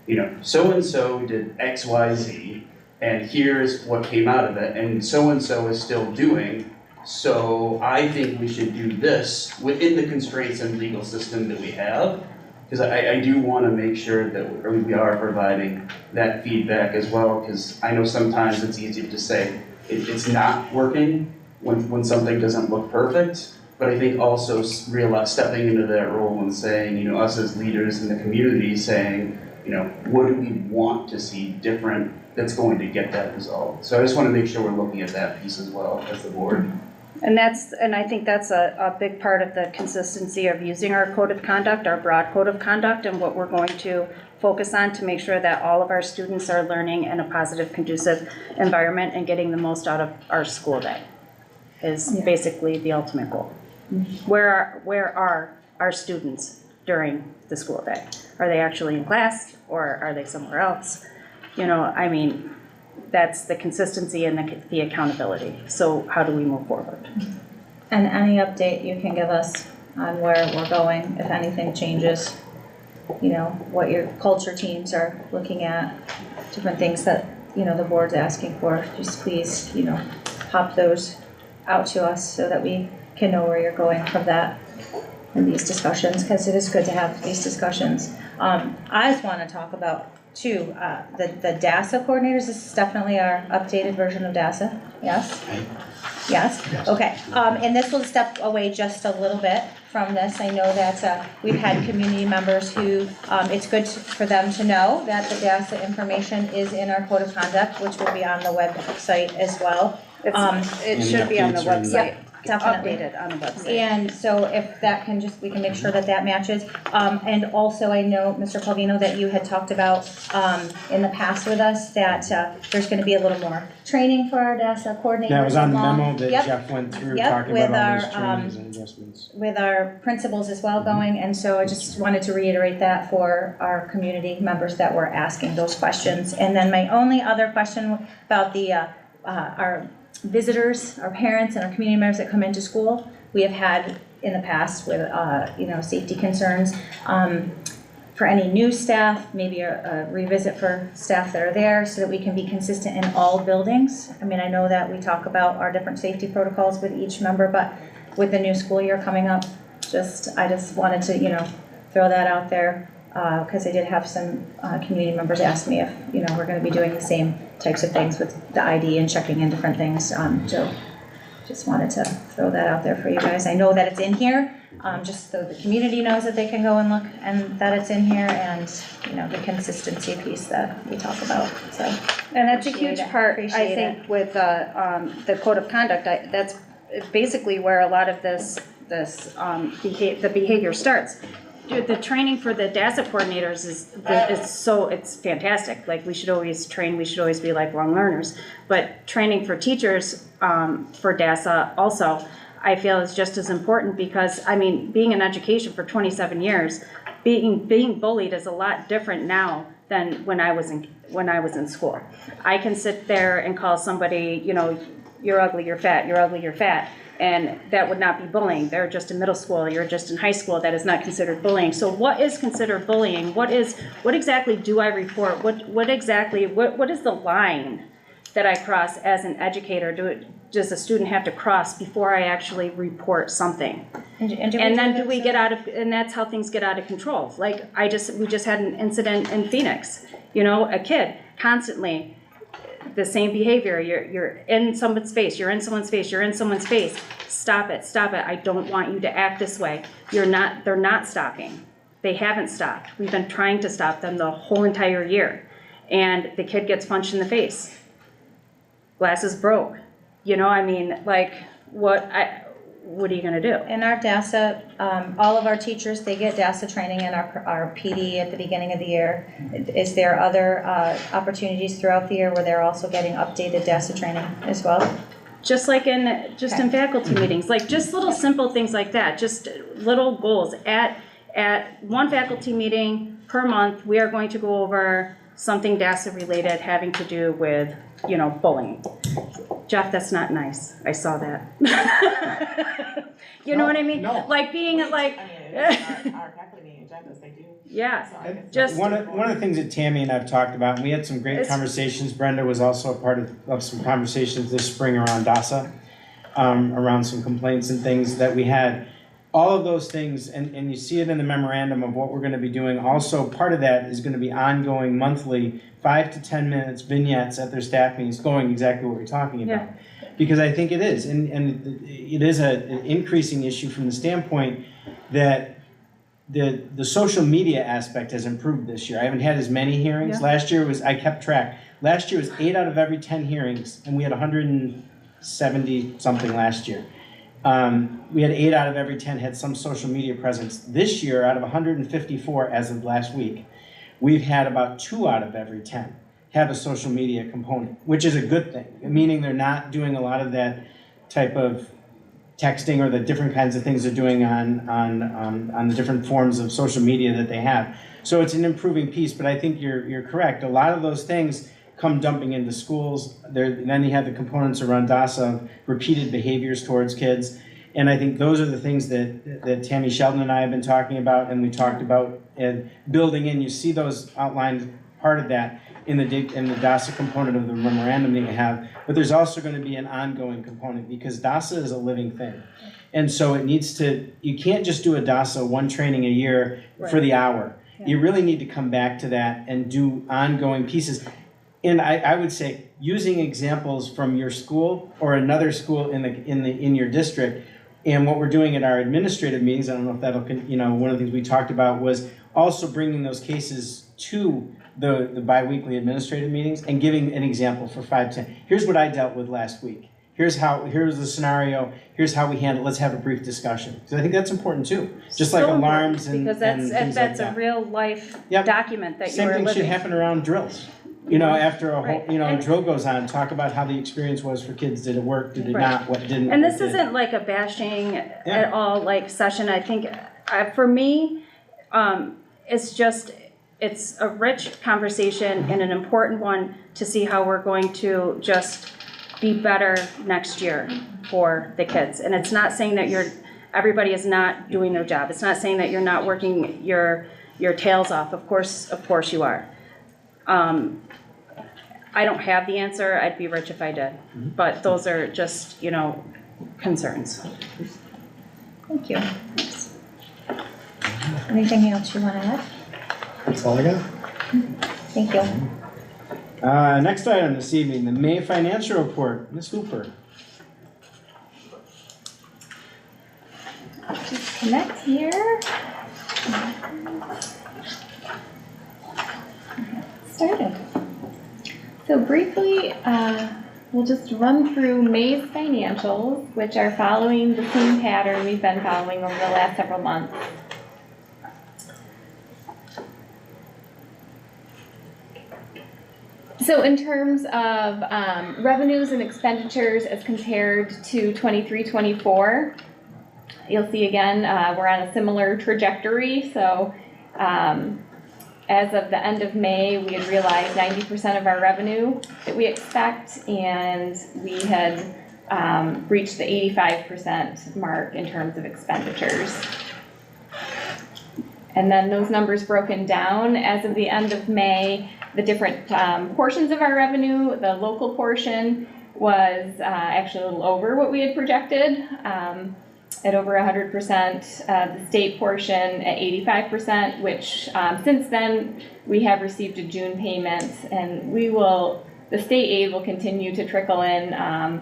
you know, so-and-so did X, Y, Z, and here's what came out of it, and so-and-so is still doing. So I think we should do this within the constraints and legal system that we have. Because I do want to make sure that we are providing that feedback as well, because I know sometimes it's easy to say it's not working when something doesn't look perfect, but I think also stepping into that role and saying, you know, us as leaders in the community saying, you know, what do we want to see different that's going to get that result? So I just want to make sure we're looking at that piece as well as the board. And I think that's a big part of the consistency of using our code of conduct, our broad code of conduct, and what we're going to focus on to make sure that all of our students are learning in a positive, conducive environment and getting the most out of our school day is basically the ultimate goal. Where are our students during the school day? Are they actually in class or are they somewhere else? You know, I mean, that's the consistency and the accountability. So how do we move forward? And any update you can give us on where we're going, if anything changes, you know, what your culture teams are looking at, different things that, you know, the board's asking for, just please, you know, pop those out to us so that we can know where you're going from that in these discussions, because it is good to have these discussions. I just want to talk about too, the DASA coordinators. This is definitely our updated version of DASA, yes? Yes, okay. And this will step away just a little bit from this. I know that we've had community members who, it's good for them to know that the DASA information is in our code of conduct, which will be on the website as well. It should be on the website. Definitely. Updated on the website. And so if that can we can make sure that that matches. And also I know, Mr. Palvino, that you had talked about in the past with us that there's gonna be a little more training for our DASA coordinators. That was on the along- memo that Yep. Jeff went through, Yep, talking with about all those our, trainings and adjustments. with our principals as well going, and so I just wanted to reiterate that for our community members that were asking those questions. And then my only other question about the our visitors, our parents, and our community members that come into school, we have had in the past with you know, safety concerns. For any new staff, maybe a revisit for staff that are there so that we can be consistent in all buildings. I mean, I know that we talk about our different safety protocols with each member, but with the new school year coming up, I just wanted to, you know, throw that out there because I did have some community members ask me if, you know, we're going to be doing the same types of things with the ID and checking in different things. So just wanted to throw that out there for you guys. I know that it's in here, just so the community knows that they can go and look and that it's in here, and, you know, the consistency piece that we talk about, so. And that's a huge part, I Appreciate it. think, with the code of conduct. That's basically where a lot of the behavior starts. The training for the DASA coordinators it's fantastic. Like, we should always train, we should always be lifelong learners. But training for teachers for DASA also, I feel, is just as important, because, I mean, being in education for 27 years, being bullied is a lot different now than when I was in school. I can sit there and call somebody, you know, you're ugly, you're fat, you're ugly, you're fat. And that would not be bullying. They're just in middle school, you're just in high school, that is not considered bullying. So what is considered bullying? What exactly do I report? What is the line that I cross as an educator? Does a student have to cross before I actually report something? And then do we get out of, and that's how things get out of control. Like we just had an incident in Phoenix, a kid constantly, the same behavior, you're in someone's face, you're in someone's face, you're in someone's face. Stop it, I don't want you to act this way. They're not stopping. They haven't stopped. We've been trying to stop them the whole entire year. And the kid gets punched in the face. Glasses broke. What are you gonna do? In our DASA, all of our teachers, they get DASA training in our PD at the beginning of the year. Is there other opportunities throughout the year where they're also getting updated DASA training as well? Just in faculty meetings, like just little simple things like that, just little goals. At one faculty meeting per month, we are going to go over something DASA related having to do with, bullying. Jeff, that's not nice. I saw that. You know what I mean? No. Like being like. Our faculty meeting agendas, they do. Yeah, So I guess just. One of the things that Tammy and I've talked about, and we had some great conversations. Brenda was also a part of some conversations this spring around DASA, around some complaints and things that we had. All of those things, and you see it in the memorandum of what we're going to be doing. Also, part of that is going to be ongoing monthly 5 to 10 minutes vignettes at their staff meetings, going exactly what we're talking about. Yeah. Because I think it is, and it is an increasing issue from the standpoint that the social media aspect has improved this year. I haven't had as many hearings. Yeah. Last year I kept track. Last year was 8 out of every 10 hearings, and we had 170 something last year. We had 8 out of every 10 had some social media presence. This year, out of 154 as of last week, we've had about 2 out of every 10 have a social media component, which is a good thing, meaning they're not doing a lot of that type of texting or the different kinds of things they're doing on the different forms of social media that they have. So it's an improving piece, but I think you're correct. A lot of those things come dumping into schools. Then you have the components around DASA of repeated behaviors towards kids. And I think those are the things that Tammy Sheldon and I have been talking about, and we talked about building in. You see those outlined, part of that in the DASA component of the memorandum that you have, but there's also going to be an ongoing component because DASA is a living thing. And so you can't just do a DASA one training a year for the hour. Yeah. You really need to come back to that and do ongoing pieces. And I would say using examples from your school or another school in your district, and what we're doing at our administrative meetings, I don't know if that'll, one of the things we talked about was also bringing those cases to the biweekly administrative meetings and giving an example for 5, 10. Here's what I dealt with last week. Here's the scenario. Here's how we handle it. Let's have a brief discussion. So I think that's important too. Just so like alarms and because things that's like a real life document that Same you are thing living. should happen around drills. After a whole, drill goes on, talk about how the experience was for kids. Did it work? Did it not? What didn't? And this isn't like a bashing at all session. I think for me, it's a rich conversation and an important one to see how we're going to just be better next year for the kids. And it's not saying that everybody is not doing their job. It's not saying that you're not working your tails off. Of course you are. I don't have the answer. I'd be rich if I did. But those are just, concerns. Thank you. Anything else you want to add? That's all I got. Thank you. Next item this evening, the May financial report. Ms. Hooper. Just connect here. Started. So briefly, we'll just run through May's financials, which are following the same pattern we've been following over the last several months. So in terms of revenues and expenditures as compared to 23-24, you'll see again, we're on a similar trajectory. So as of the end of May, we had realized 90% of our revenue that we expect, and we had reached the 85% mark in terms of expenditures. And then those numbers broken down as of the end of May, the different portions of our revenue. The local portion was actually a little over what we had projected, at over 100%. The state portion at 85%, which since then we have received a June payment, and the state aid will continue to trickle in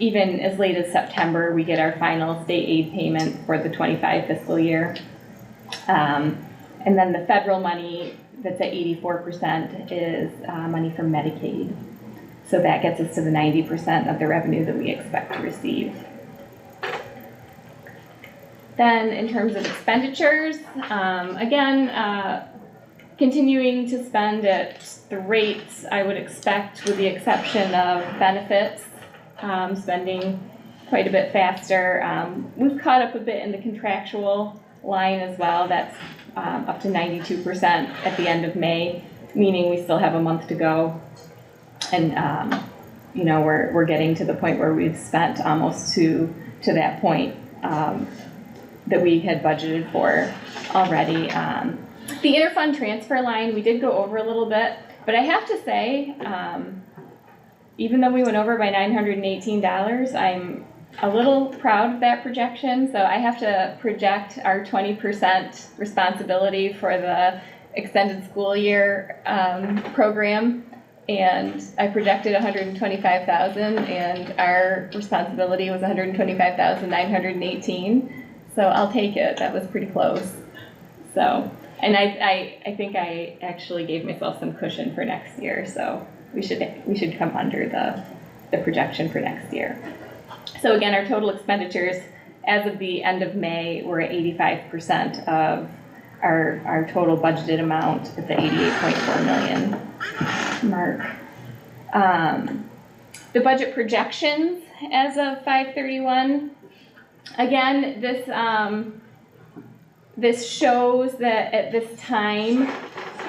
even as late as September. We get our final state aid payment for the 25 fiscal year. And then the federal money that's at 84% is money from Medicaid. So that gets us to the 90% of the revenue that we expect to receive. Then in terms of expenditures, again, continuing to spend at the rates I would expect, with the exception of benefits, spending quite a bit faster. We've caught up a bit in the contractual line as well. That's up to 92% at the end of May, meaning we still have a month to go. And we're getting to the point where we've spent almost to that point that we had budgeted for already. The interfund transfer line, we did go over a little bit, but I have to say, even though we went over by $918, I'm a little proud of that projection. So I have to project our 20% responsibility for the extended school year program, and I projected $125,000, and our responsibility was $125,918. So I'll take it. That was pretty close. So, and I think I actually gave myself some cushion for next year. So we should come under the projection for next year. So again, our total expenditures as of the end of May were at 85% of our total budgeted amount at the 88.4 million mark. The budget projections as of 5/31. Again, this shows that at this time,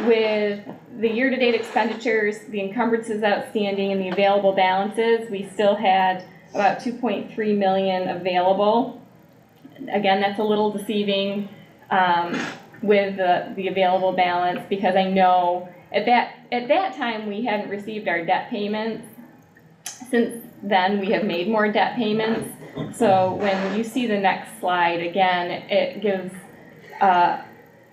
with the year-to-date expenditures, the encumbrances outstanding, and the available balances, we still had about 2.3 million available. Again, that's a little deceiving with the available balance, because I know at that time we hadn't received our debt payments. Since then, we have made more debt payments. So when you see the next slide, again, it gives a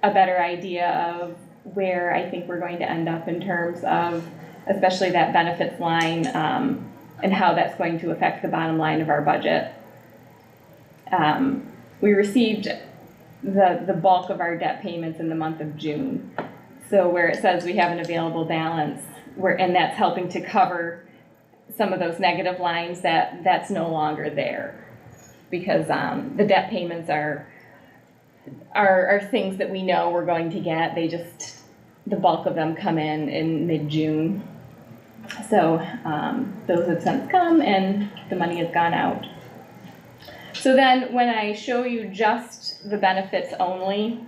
better idea of where I think we're going to end up in terms of especially that benefits line, and how that's going to affect the bottom line of our budget. We received the bulk of our debt payments in the month of June. So where it says we have an available balance, and that's helping to cover some of those negative lines, that's no longer there, because the debt payments are things that we know we're going to get. The bulk of them come in mid-June. So those have since come, and the money has gone out. So then when I show you just the benefits only,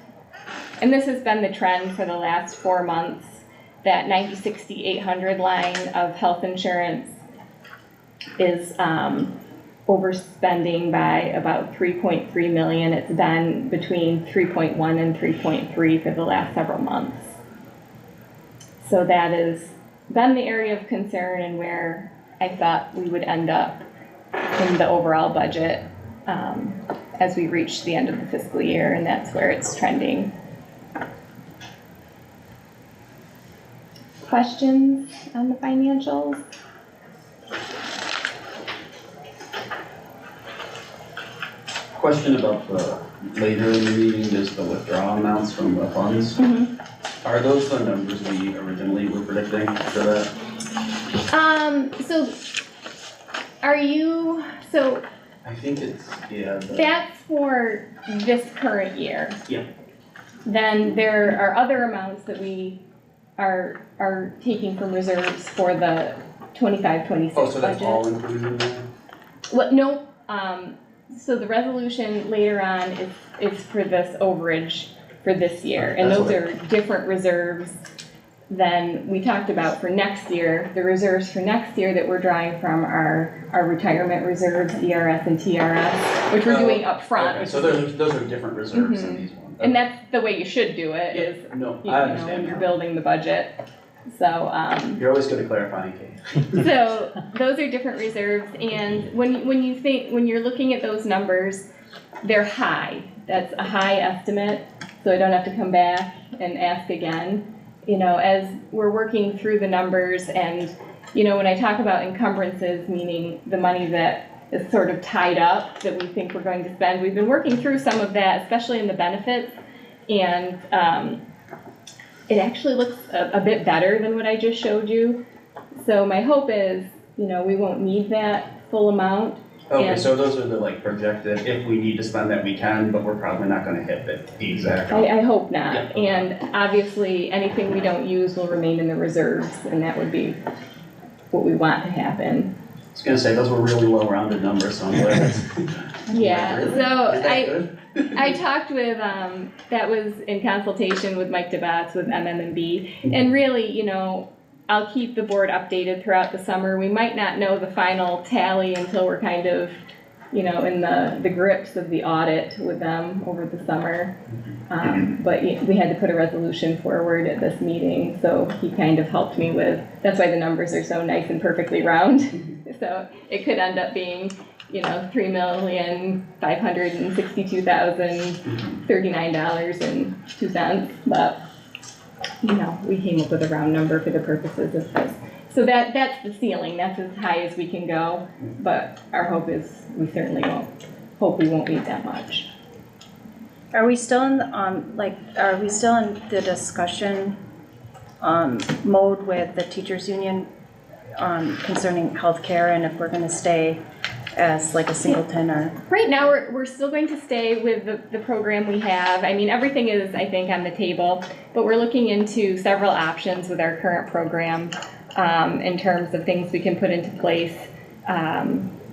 and this has been the trend for the last 4 months, that 90/60/800 line of health insurance is overspending by about 3.3 million. It's been between 3.1 and 3.3 for the last several months. So that has been the area of concern, and where I thought we would end up in the overall budget as we reach the end of the fiscal year, and that's where it's trending. Questions on the financials? Question about later in the meeting, just the withdrawal amounts from the funds. Mm-hmm. Are those the numbers we originally were predicting for that? I think it's, yeah. That's for this current year. Yeah. Then there are other amounts that we are taking from reserves for the 25-26 Oh, so that's budget. all included in there? What, no, so the resolution later on is for this overage for this year, and That's those what are different reserves then we talked about for next year, the reserves for next year that we're drawing from our retirement reserves, ERS and TRS, which we're doing upfront. Okay, which so is- those are different reserves than Mhm. these ones. And that's the way you should do it, is, No, you I know, when understand you're now. building the budget. So, You're always good at clarifying, Kate. so those are different reserves, and when you're looking at those numbers, they're high. That's a high estimate, so I don't have to come back and ask again. You know, as we're working through the numbers, and, you know, when I talk about encumbrances, meaning the money that is sort of tied up that we think we're going to spend, we've been working through some of that, especially in the benefits, and it actually looks a bit better than what I just showed you. So my hope is, you know, we won't need that full amount. Okay, And- so those are the like projected, if we need to spend that, we can, but we're probably not gonna hit the exact. I hope not, Yeah. and obviously, anything we don't use will remain in the reserves, and that would be what we want to happen. I was gonna say, those were really well rounded numbers, so I'm glad that's. Yeah, Really? so Is that good? I talked with, that was in consultation with Mike DeBatz with MMB, and really, you know, I'll keep the board updated throughout the summer. We might not know the final tally until we're kind of, you know, in the grips of the audit with them over the summer. But we had to put a resolution forward at this meeting, so he kind of helped me with, that's why the numbers are so nice and perfectly round. So it could end up being, you know, $3,562,039.02, but, you know, we came up with a round number for the purposes of this. So that's the ceiling, that's as high as we can go, but our hope is we certainly won't need that much. Are we still in, are we still in the discussion, mode with the teachers union, concerning healthcare, and if we're gonna stay as like a singleton or? Right now, we're still going to stay with the program we have. I mean, everything is, I think, on the table, but we're looking into several options with our current program, in terms of things we can put into place.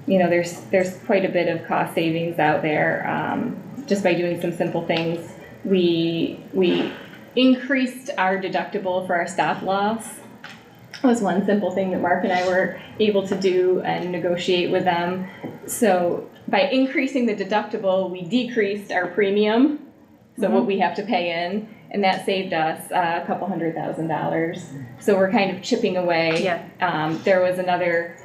You know, there's quite a bit of cost savings out there, just by doing some simple things. We increased our deductible for our stop loss. Was one simple thing that Mark and I were able to do and negotiate with them. So by increasing the deductible, we decreased our premium, so what we have to pay in, and that saved us a couple $100,000. So we're kind of chipping away. Yeah. There was another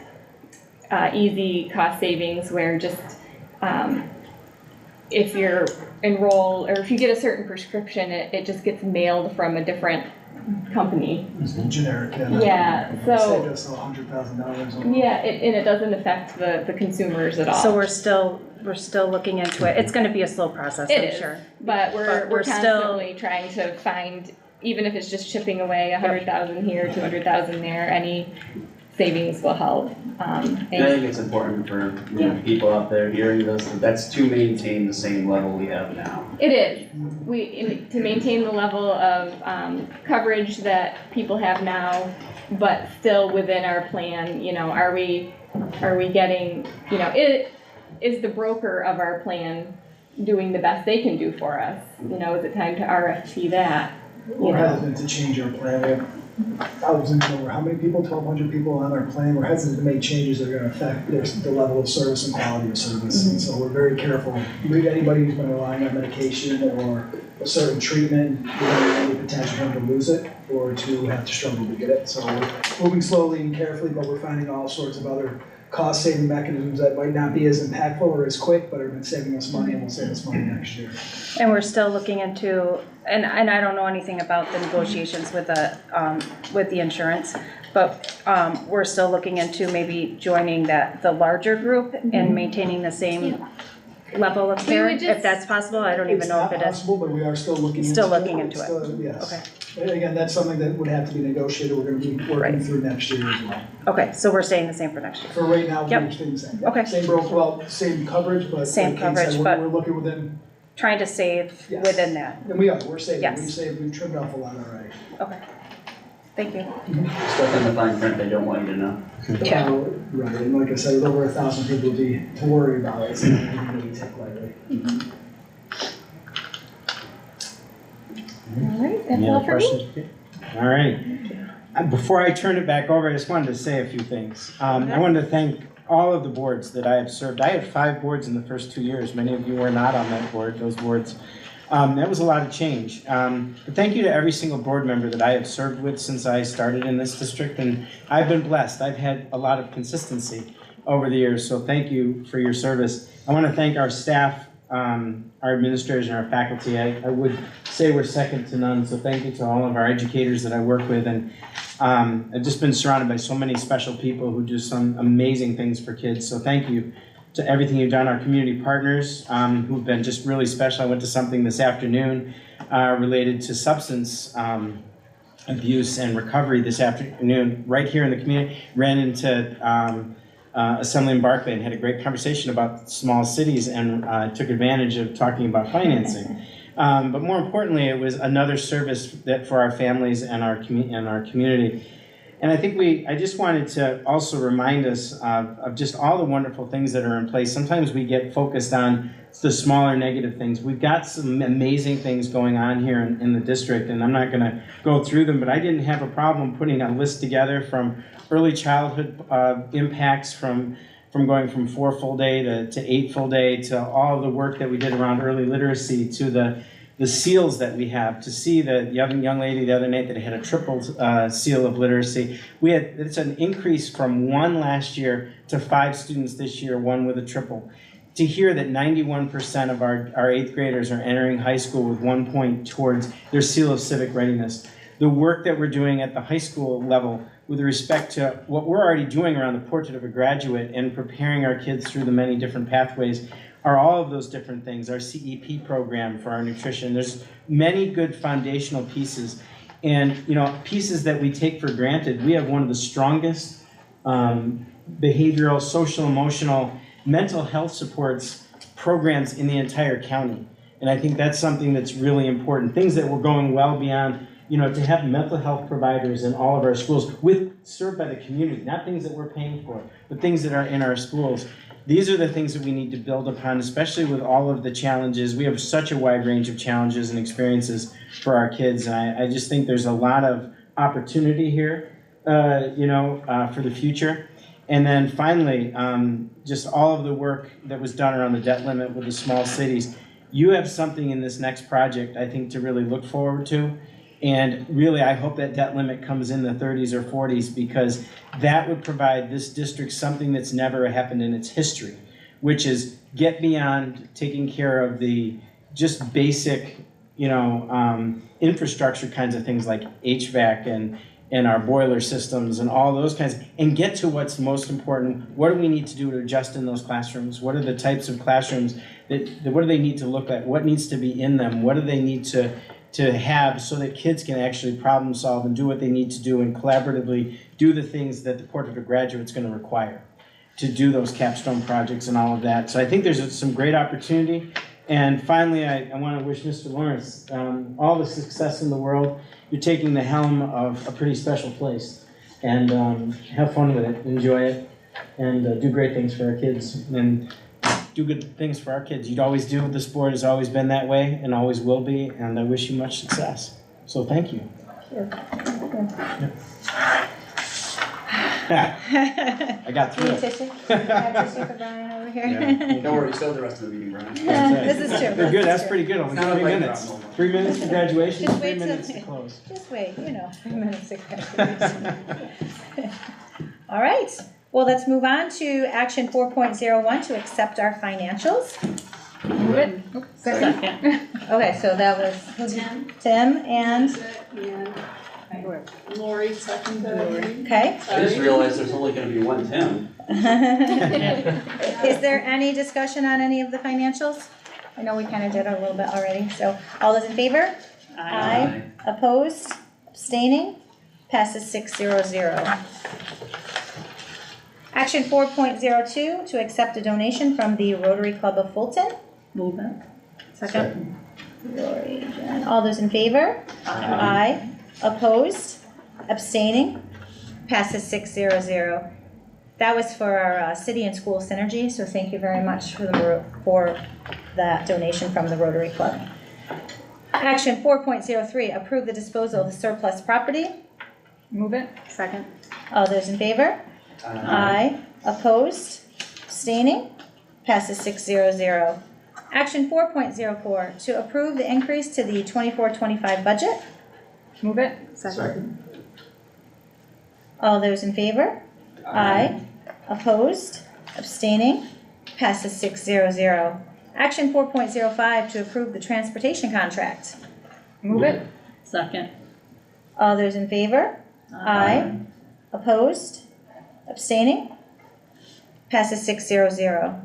easy cost savings where just if you're enrolled, or if you get a certain prescription, it just gets mailed from a different company. It's generic, yeah. Yeah, so, Saved us $100,000. yeah, and it doesn't affect the consumers at all. So we're still looking into it. It's gonna be a slow process, It I'm is, sure. but we're we're still- constantly trying to find, even if it's just chipping away 100,000 here, 200,000 there, any savings will help. And I think it's important for, you know, people out there hearing this, that's to maintain the same level we have now. It is. To maintain the level of coverage that people have now, but still within our plan, you know, are we getting, you know, is the broker of our plan doing the best they can do for us? You know, is it time to RFP that? We're hesitant to change our plan. We have thousands, over how many people, 1,200 people on our plan. We're hesitant to make changes that are gonna affect the level of service and quality of service. And so we're very careful. Anybody who's been relying on medication or a certain treatment, we don't have any potential for them to lose it or to have to struggle to get it. So we're moving slowly and carefully, but we're finding all sorts of other cost-saving mechanisms that might not be as impactful or as quick, but have been saving us money and will save us money next year. And we're still looking into, and I don't know anything about the negotiations with the insurance, but we're still looking into maybe joining the larger group and maintaining the same level of care, would if just- that's possible. I don't even know if it It's not is. possible, but we are still looking into it. Still looking into it. Still, yes. Okay. And again, that's something that would have to be negotiated. We're gonna be working Right. through next year as well. Okay, so we're staying the same for next year. For right now, Yep. we're staying the same. Okay. Same same coverage, but. Same like Kate said, coverage, but- We're looking within, Trying to save Yes. within that. and we're saving. Yes. We've trimmed off a lot already. Okay. Thank you. Stuff in the fine print they don't want you to know. Yeah. Right, and like I said, with over 1,000 people to worry about, it's not something that we take lightly. All right, that's Any all other for me. questions? All right. Before I turn it back over, I just wanted to say a few things. I wanted to thank all of the boards that I have served. I had 5 boards in the first 2 years. Many of you were not on those boards. That was a lot of change. But thank you to every single board member that I have served with since I started in this district, and I've been blessed. I've had a lot of consistency over the years, so thank you for your service. I want to thank our staff, our administrators, and our faculty. I would say we're second to none, so thank you to all of our educators that I work with. And I've just been surrounded by so many special people who do some amazing things for kids, so thank you to everything you've done. Our community partners who've been just really special. I went to something this afternoon related to substance abuse and recovery this afternoon right here in the community. Ran into Assemblyman Barclay and had a great conversation about small cities and took advantage of talking about financing. But more importantly, it was another service that for our families and our community. And I think I just wanted to also remind us of just all the wonderful things that are in place. Sometimes we get focused on the smaller negative things. We've got some amazing things going on here in the district, and I'm not going to go through them, but I didn't have a problem putting a list together from early childhood impacts, from going from 4 full day to 8 full day, to all of the work that we did around early literacy, to the seals that we have, to see the young lady the other night that had a triple seal of literacy. It's an increase from 1 last year to 5 students this year, 1 with a triple. To hear that 91% of our 8th graders are entering high school with 1 point towards their seal of civic readiness. The work that we're doing at the high school level with respect to what we're already doing around the portrait of a graduate and preparing our kids through the many different pathways are all of those different things. Our CEP program for our nutrition. There's many good foundational pieces, and pieces that we take for granted. We have one of the strongest behavioral, social, emotional, mental health supports programs in the entire county. And I think that's something that's really important. Things that we're going well beyond, to have mental health providers in all of our schools served by the community, not things that we're paying for, but things that are in our schools. These are the things that we need to build upon, especially with all of the challenges. We have such a wide range of challenges and experiences for our kids, and I just think there's a lot of opportunity here, for the future. And then finally, just all of the work that was done around the debt limit with the small cities. You have something in this next project, I think, to really look forward to. And really, I hope that debt limit comes in the 30s or 40s, because that would provide this district something that's never happened in its history, which is get beyond taking care of the just basic, infrastructure kinds of things like HVAC and our boiler systems and all those kinds, and get to what's most important. What do we need to do to adjust in those classrooms? What are the types of classrooms what do they need to look at? What needs to be in them? What do they need to have so that kids can actually problem solve and do what they need to do and collaboratively do the things that the Portrait of Graduate is going to require to do those capstone projects and all of that. So I think there's some great opportunity. And finally, I want to wish Mr. Lawrence all the success in the world. You're taking the helm of a pretty special place, and have fun with it, enjoy it, and do great things for our kids, and do good things for our kids. You'd always do. The sport has always been that way and always will be, and I wish you much success. So thank you. I got through it. Tissue? Have tissue for Brian over here? Yeah. Don't worry, you still have the rest of the meeting, Brian. This is true. They're good. That's pretty good. Only It's not 3 like minutes. that, no. 3 minutes to graduation, Just 3 wait till- minutes to close. Just wait, 3 minutes to graduation. All right, well, let's move on to action 4.01 to accept our financials. Move it. Second. Okay, so that was Tim and, Lori seconded. okay. I just realized there's only gonna be one Tim. Is there any discussion on any of the financials? I know we kind of did a little bit already, so all those in favor? Aye. Opposed? Abstaining? Passes 6-0-0. Action 4.02 to accept a donation from the Rotary Club of Fulton. Move it. Second. Lori, Jen. All those in favor? Aye. Opposed? Abstaining? Passes 6-0-0. That was for our city and school synergy, so thank you very much for that donation from the Rotary Club. Action 4.03, approve the disposal of the surplus property. Move it. Second. All those in favor? Aye. Opposed? Abstaining? Passes 600. Action 4.04, to approve the increase to the 24-25 budget. Move it. Second. All those in favor? Aye. Opposed? Abstaining? Passes 600. Action 4.05, to approve the transportation contract. Move it. Second. All those in favor? Aye. Opposed? Abstaining? Passes 600.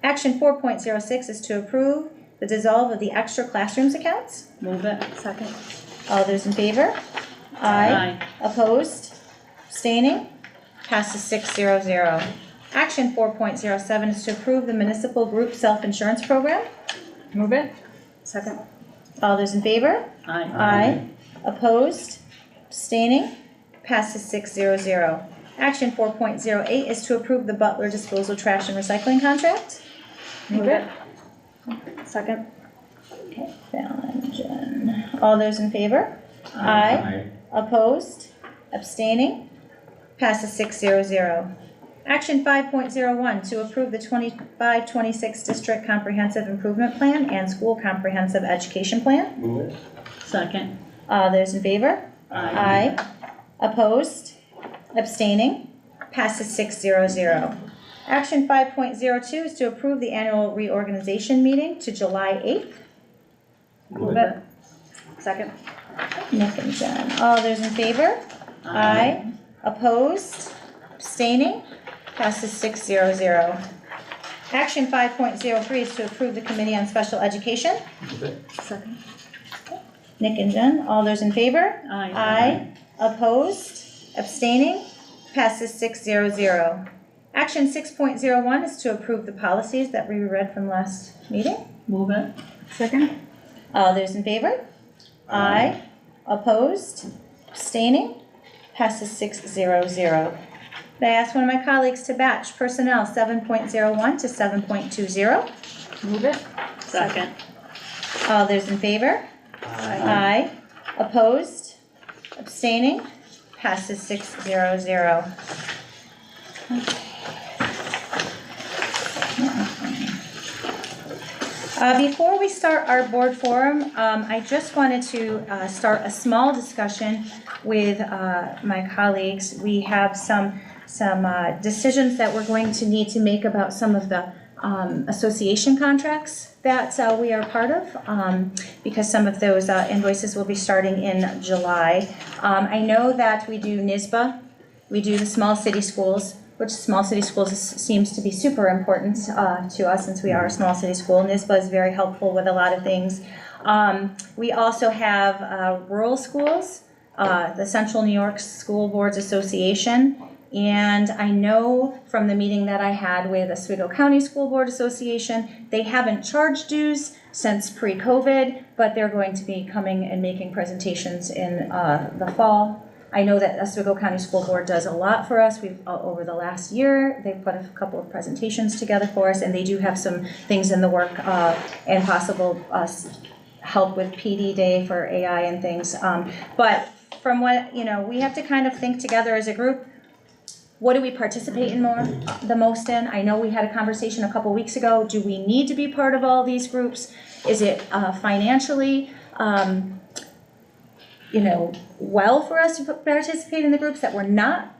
Action 4.06 is to approve the dissolve of the extra classrooms accounts. Move it. Second. All those in favor? Aye. Opposed? Abstaining? Passes 600. Action 4.07 is to approve the municipal group self-insurance program. Move it. Second. All those in favor? Aye. Aye. Opposed? Abstaining? Passes 600. Action 4.08 is to approve the Butler disposal trash and recycling contract. Move it. Second. Okay, Fallon. All those in favor? Aye. Opposed? Abstaining? Passes 600. Action 5.01, to approve the 25-26 District Comprehensive Improvement Plan and School Comprehensive Education Plan. Move it. Second. All those in favor? Aye. Opposed? Abstaining? Passes 600. Action 5.02 is to approve the annual reorganization meeting to July 8th. Move it. Second. Nick and Jen. All those in favor? Aye. Opposed? Abstaining? Passes 600. Action 5.03 is to approve the Committee on Special Education. Second. Nick and Jen. All those in favor? Aye. Aye. Opposed? Abstaining? Passes 600. Action 6.01 is to approve the policies that we read from last meeting. Move it. Second. All those in favor? Aye. Opposed? Abstaining? Passes 600. May I ask one of my colleagues to batch personnel 7.01 to 7.20? Move it. Second. All those in favor? Aye. Opposed? Abstaining? Passes 600. Before we start our board forum, I just wanted to start a small discussion with my colleagues. We have some decisions that we're going to need to make about some of the association contracts that we are part of, because some of those invoices will be starting in July. I know that we do NYSBA, we do the small city schools, which small city schools seems to be super important to us since we are a small city school. NYSBA is very helpful with a lot of things. We also have rural schools, the Central New York School Boards Association. And I know from the meeting that I had with the Oswego County School Board Association, they haven't charged dues since pre-COVID, but they're going to be coming and making presentations in the fall. I know that Oswego County School Board does a lot for us. We've over the last year, they've put a couple of presentations together for us, and they do have some things in the work and possible help with PD Day for AI and things. But from what, we have to kind of think together as a group. What do we participate in the most in? I know we had a conversation a couple weeks ago. Do we need to be part of all these groups? Is it financially, well for us to participate in the groups that we're not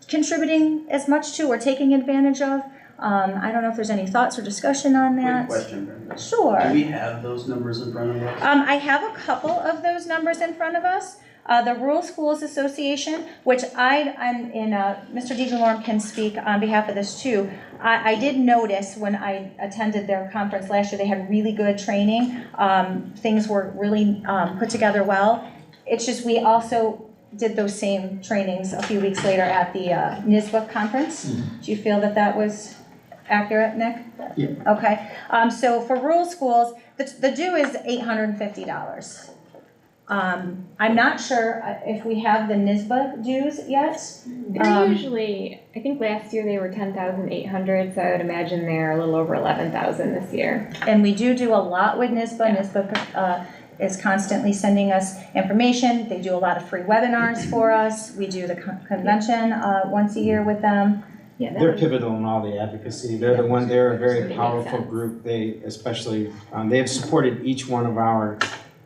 contributing as much to or taking advantage of? I don't know if there's any thoughts or discussion on that. Quick question, Brenda. Sure. Do we have those numbers in front of us? I have a couple of those numbers in front of us. The Rural Schools Association, which I'm in, Mr. DeJalorme can speak on behalf of this too. I did notice when I attended their conference last year, they had really good training. Things were really put together well. It's just we also did those same trainings a few weeks later at the NYSBA conference. Do you feel that was accurate, Nick? Yeah. Okay. So for rural schools, the due is $850. I'm not sure if we have the NYSBA dues yet. They're usually, I think last year they were 10,800, so I would imagine they're a little over 11,000 this year. And we do a lot with NYSBA. Yeah. NYSBA is constantly sending us information. They do a lot of free webinars for us. We do the convention once a year with them. Yeah, that They're was- pivotal in all the advocacy. They're the one, they're a very powerful group. They especially, they have supported each one of our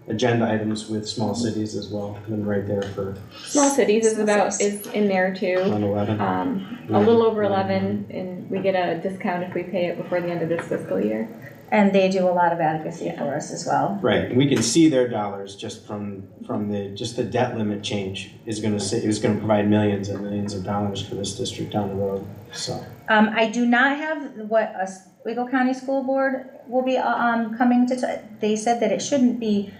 agenda items with small cities as well. Been right there for Small cities is in there too. 11. A little over 11, and we get a discount if we pay it before the end of this fiscal year. And they do a lot of advocacy for us as well. Right, and we can see their dollars just from the debt limit change is gonna provide millions and millions of dollars for this district down the road, so. I do not have what Oswego County School Board will be coming to, they said that it shouldn't be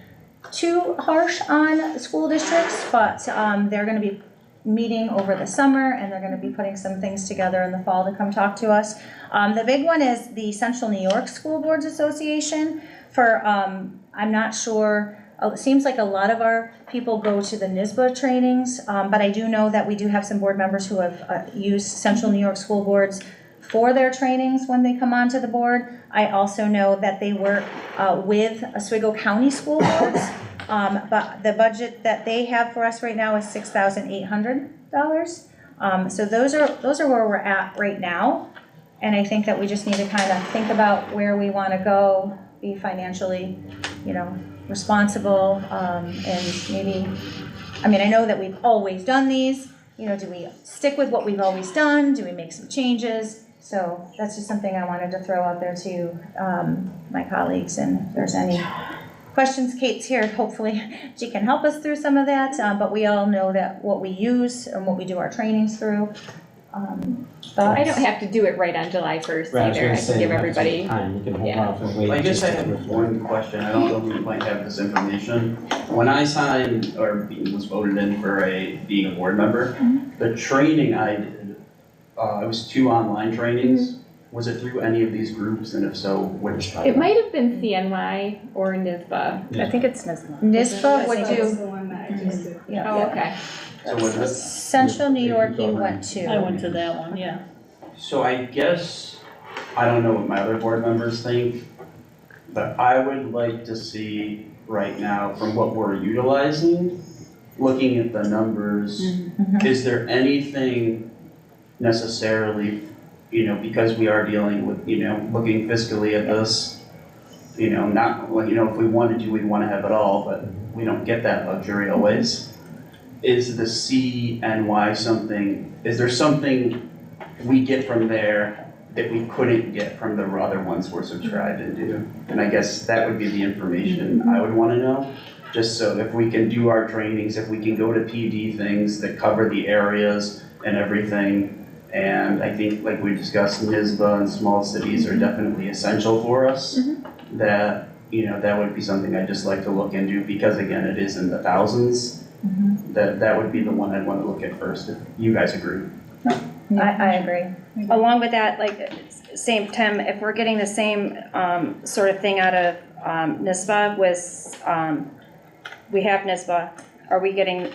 too harsh on school districts, but they're gonna be meeting over the summer and they're gonna be putting some things together in the fall to come talk to us. The big one is the Central New York School Boards Association for, I'm not sure, it seems like a lot of our people go to the NYSBA trainings, but I do know that we do have some board members who have used Central New York School Boards for their trainings when they come onto the board. I also know that they work with Oswego County School Boards, but the budget that they have for us right now is $6,800. So those are where we're at right now. And I think that we just need to kind of think about where we want to go, be financially, responsible, and maybe, I mean, I know that we've always done these, do we stick with what we've always done? Do we make some changes? So that's just something I wanted to throw out there to my colleagues, and if there's any questions, Kate's here, hopefully she can help us through some of that, but we all know that what we use and what we do our trainings through. I don't have to do it right on July 1st Right, I was either. gonna I say, can give you have some everybody. time. You can hold Yeah. off and wait. I guess I just to have reflect. one question, I don't know if you might have this information. When I signed or was voted in for being a board member, the training I did, it was 2 online trainings. Was it through any of these groups, and if so, which? It might have been CNY or NYSBA. I think it's NYSBA. NYSBA would That's do, the one that I just did. Oh, okay. So was it? Central New York you went to. I went to that one, yeah. So I guess, I don't know what my other board members think, but I would like to see right now, from what we're utilizing, looking at the numbers, is there anything necessarily, because we are dealing with, looking fiscally at this, not, if we wanted to, we'd want to have it all, but we don't get that luxury always. Is the CNY something, is there something we get from there that we couldn't get from the other ones we're subscribed into? And I guess that would be the information I would want to know, just so if we can do our trainings, if we can go to PD things that cover the areas and everything. And I think, like we discussed, NYSBA and small cities are definitely essential for us. That, that would be something I'd just like to look into, because again, it is in the thousands. That would be the one I'd want to look at first, if you guys agree. I agree. Along with that, same, Tim, if we're getting the same sort of thing out of NYSBA we have NYSBA,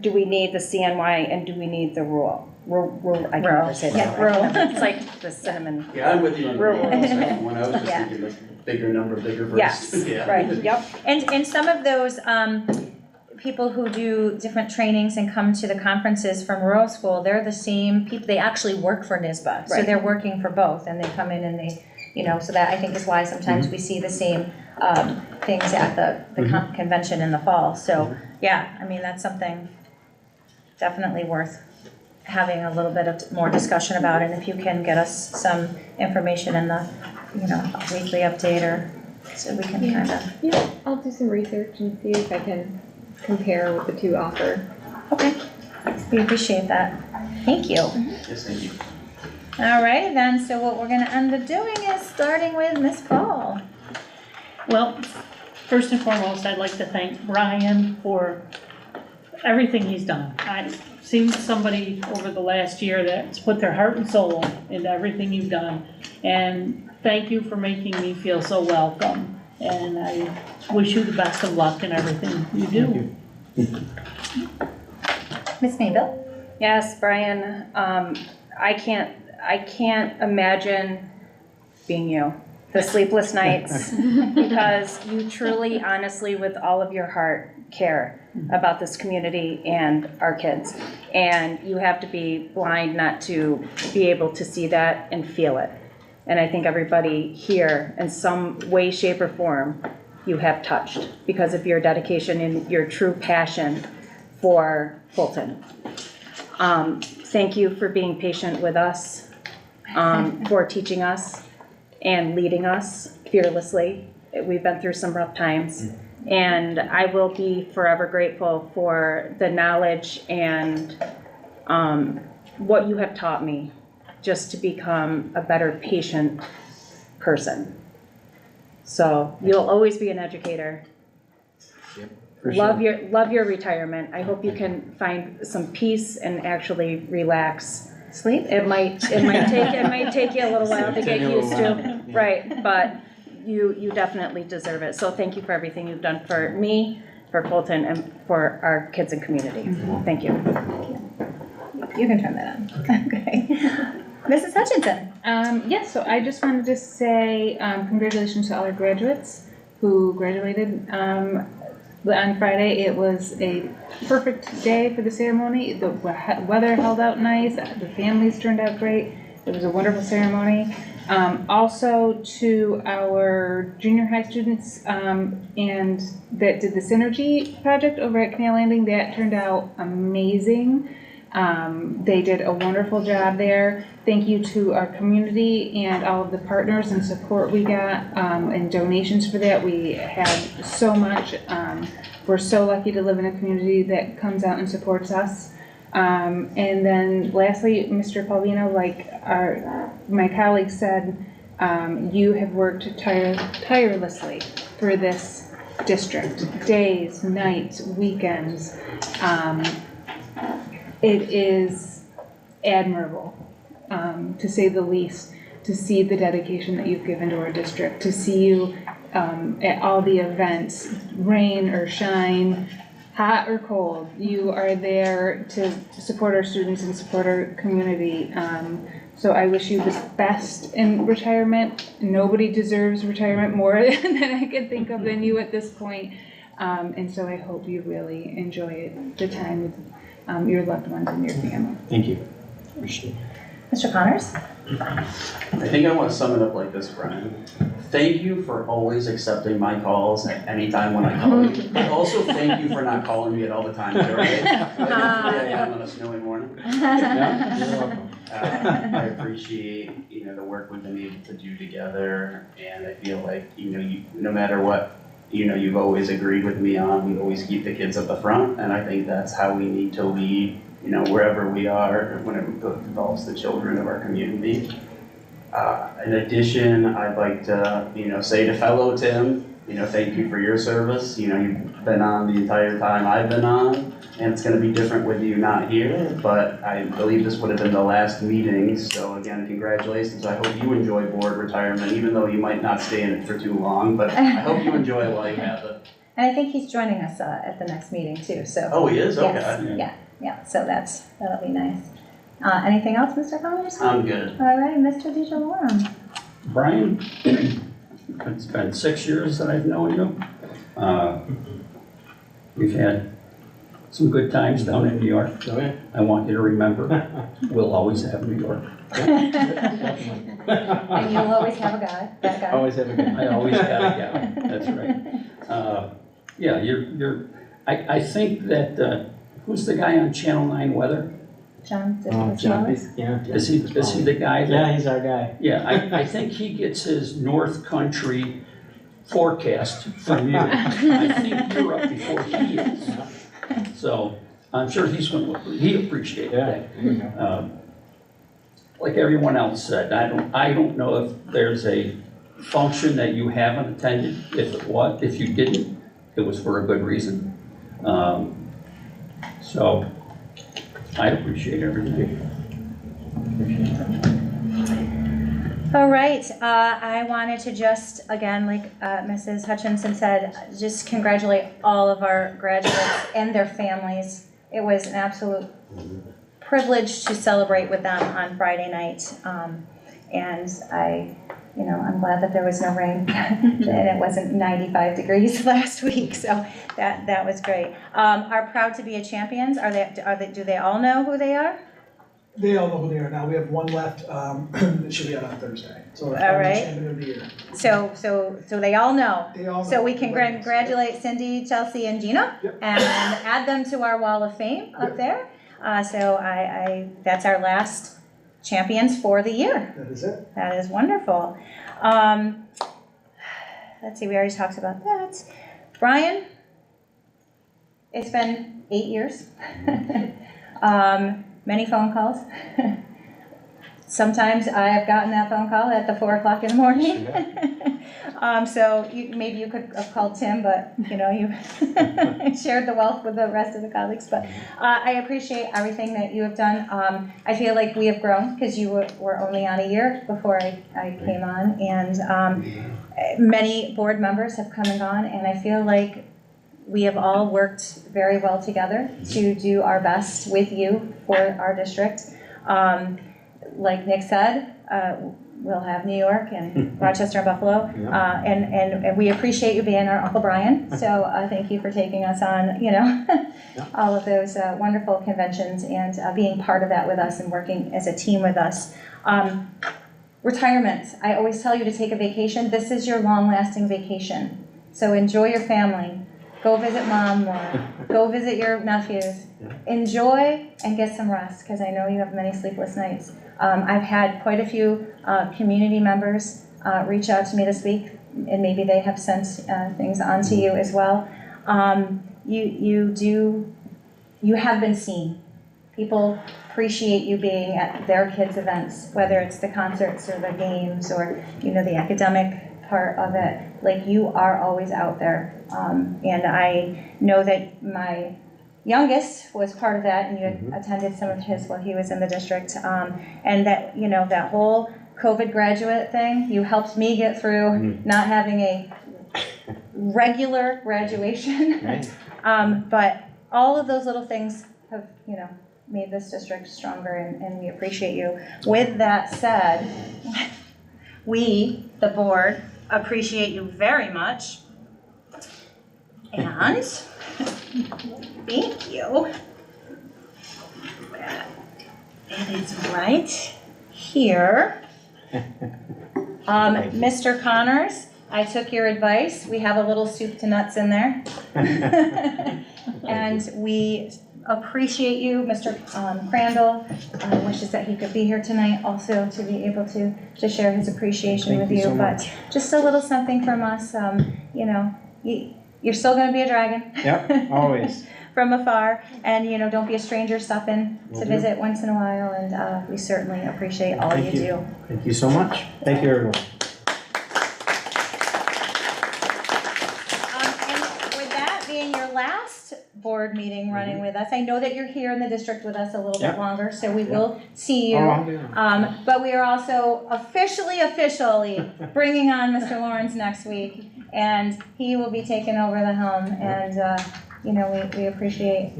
do we need the CNY and do we need the rural? I can't ever say that. Yeah, rural. It's like the cinnamon. Yeah, I'm with you on the Rural. second one, I was just Yeah. thinking the bigger number, bigger verse. Yes, Yeah. right, yep. And some of those people who do different trainings and come to the conferences from rural school, they're the same people, they actually work for NYSBA. So Right. they're working for both, and they come in and they, so that I think is why sometimes we see the same things at the convention in the fall. So, yeah, I mean, that's something definitely worth having a little bit of more discussion about. And if you can get us some information in the, weekly update, or so we can kind of. Yeah, I'll do some research and see if I can compare what the 2 offer. Okay, we appreciate that. Thank you. Yes, thank you. All right, then, so what we're gonna end up doing is starting with Ms. Paul. Well, first and foremost, I'd like to thank Brian for everything he's done. I've seen somebody over the last year that's put their heart and soul into everything you've done. And thank you for making me feel so welcome. And I wish you the best of luck in everything you do. Ms. Mabel? Yes, Brian, I can't imagine being you. the sleepless nights, because you truly, honestly, with all of your heart, care about this community and our kids. And you have to be blind not to be able to see that and feel it. And I think everybody here, in some way, shape, or form, you have touched because of your dedication and your true passion for Fulton. Thank you for being patient with us, for teaching us and leading us fearlessly. We've been through some rough times, and I will be forever grateful for the knowledge and what you have taught me just to become a better patient person. So you'll always be an educator. Love your retirement. I hope you can find some peace and actually relax. Sleep? It might take you a little while to get used to, right? But you definitely deserve it. So thank you for everything you've done for me, for Fulton, and for our kids and community. Thank you. You can turn that on. Okay. Mrs. Hutchinson. Yes, so I just wanted to say congratulations to all our graduates who graduated on Friday. It was a perfect day for the ceremony. The weather held out nice. The families turned out great. It was a wonderful ceremony. Also to our junior high students and that did the Synergy project over at Canal Landing, that turned out amazing. They did a wonderful job there. Thank you to our community and all of the partners and support we got and donations for that. We had so much. We're so lucky to live in a community that comes out and supports us. And then lastly, Mr. Paulino, like my colleague said, you have worked tirelessly for this district, days, nights, weekends. It is admirable, to say the least, to see the dedication that you've given to our district, to see you at all the events, rain or shine, hot or cold. You are there to support our students and support our community. So I wish you the best in retirement. Nobody deserves retirement more than I can think of than you at this point. And so I hope you really enjoy the time with your loved ones and your family. Thank you. Appreciate it. Mr. Connors? I think I want to sum it up like this, Brian. Thank you for always accepting my calls at any time when I call you. But also thank you for not calling me at all the times, all right? On a snowy morning. Yeah, you're welcome. I appreciate, the work we've been able to do together, and I feel like, no matter what, you've always agreed with me on, we always keep the kids at the front, and I think that's how we need to lead, wherever we are, when it involves the children of our community. In addition, I'd like to, say to fellow Tim, thank you for your service. You've been on the entire time I've been on, and it's gonna be different with you not here, but I believe this would have been the last meeting, so again, congratulations. I hope you enjoy board retirement, even though you might not stay in it for too long, but I hope you enjoy life at it. And I think he's joining us at the next meeting too, so. Oh, he is? Okay. Yes, yeah, so that'll be nice. Anything else, Mr. Connors? I'm good. All right, Mr. DeJalorum. Brian, it's been 6 years that I've known you. We've had some good times down in New York. Okay. I want you to remember, we'll always have New York. And you'll always have a guy, that guy. Always have a good. I always got a guy, that's right. Yeah, I think that, who's the guy on Channel 9 Weather? John, John, yeah. Is he the guy? Yeah, he's our guy. Yeah, I think he gets his North Country forecast from you. I think you're up before he is. So I'm sure he appreciated that. Like everyone else said, I don't know if there's a function that you haven't attended. If you didn't, it was for a good reason. So I appreciate everything. All right, I wanted to just, again, like Mrs. Hutchinson said, just congratulate all of our graduates and their families. It was an absolute privilege to celebrate with them on Friday night. And I'm glad that there was no rain and it wasn't 95 degrees last week, so that was great. Are proud to be a champions, do they all know who they are? They all know who they are now. We have one left, that should be out on Thursday. So our All final right. champion of the year. So they all know. They all know. So we can congratulate Cindy, Chelsea, and Gina, Yep. and add them to our wall of fame up Yep. there. So that's our last champions for the year. That is it. That is wonderful. Let's see, we already talked about that. Brian, it's been 8 years. Many phone calls. Sometimes I have gotten that phone call at the 4 o'clock in the morning. So maybe you could have called Tim, but you shared the wealth with the rest of the colleagues. But I appreciate everything that you have done. I feel like we have grown because you were only on a year before I came on, and many board members have come and gone, and I feel like we have all worked very well together to do our best with you for our district. Like Nick said, we'll have New York and Rochester and Buffalo, and we appreciate you being our Uncle Brian. So thank you for taking us on, all of those wonderful conventions and being part of that with us and working as a team with us. Retirement, I always tell you to take a vacation. This is your long-lasting vacation. So enjoy your family. Go visit mom more. Go visit your nephews. Enjoy and get some rest, because I know you have many sleepless nights. I've had quite a few community members reach out to me this week, and maybe they have sent things on to you as well. You have been seen. People appreciate you being at their kids' events, whether it's the concerts or the games or the academic part of it. Like, you are always out there, and I know that my youngest was part of that, and you had attended some of his while he was in the district, and that that whole COVID graduate thing, you helped me get through not having a regular graduation. Right. But all of those little things have made this district stronger, and we appreciate you. With that said, we, the board, appreciate you very much. And thank you. It is right here. Mr. Connors, I took your advice. We have a little soup to nuts in there. And we appreciate you. Mr. Crandall wishes that he could be here tonight also to be able to share his appreciation with you. So but much. just a little something from us. You're still going to be a dragon. Yep, always. From afar, and don't be a stranger. Stop in Will to do. visit once in a while, and we certainly appreciate all Thank you you. do. Thank you so much. Thank you, everyone. And with that being your last board meeting running with us, I know that you're here in the district with us a little bit Yep. longer, so we will see you. Oh, I'll do that. But we are also officially bringing on Mr. Lawrence next week, and he will be taking over the helm, and we appreciate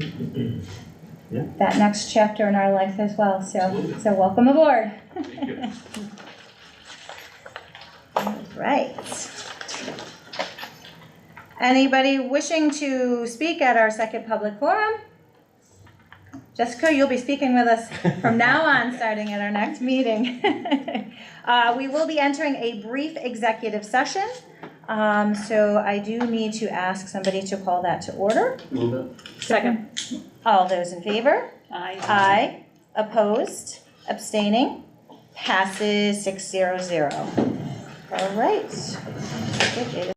that next chapter in our life as well. So welcome aboard. All right. Anybody wishing to speak at our second public forum? Jessica, you'll be speaking with us from now on, starting at our next meeting. We will be entering a brief executive session. So I do need to ask somebody to call that to order. Move it. Second. All those in favor? Aye. Aye. Opposed? Abstaining? Passes 600. All right. It is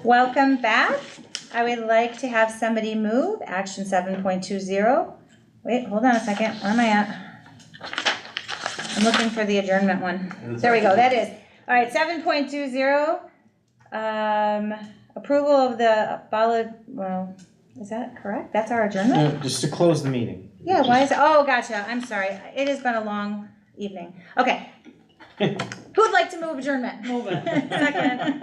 Welcome back. I would like to have somebody move action 7.20. Wait, hold on a second. Where am I at? I'm looking for the adjournment one. There we go, that is. All right, 7.20. Approval of the well, is that correct? That's our adjournment? No, just to close the meeting. Yeah, why is it? Oh, gotcha. I'm sorry. It has been a long evening. Okay. Who'd like to move adjournment? Move it. Second.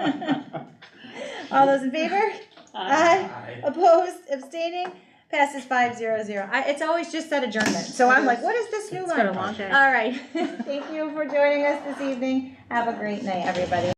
All those in favor? Aye. Opposed? Abstaining? Passes 5-0-0. It's always just said adjournment. So I'm like, what is this new one? It's been a long day. All right. Thank you for joining us this evening. Have a great night, everybody.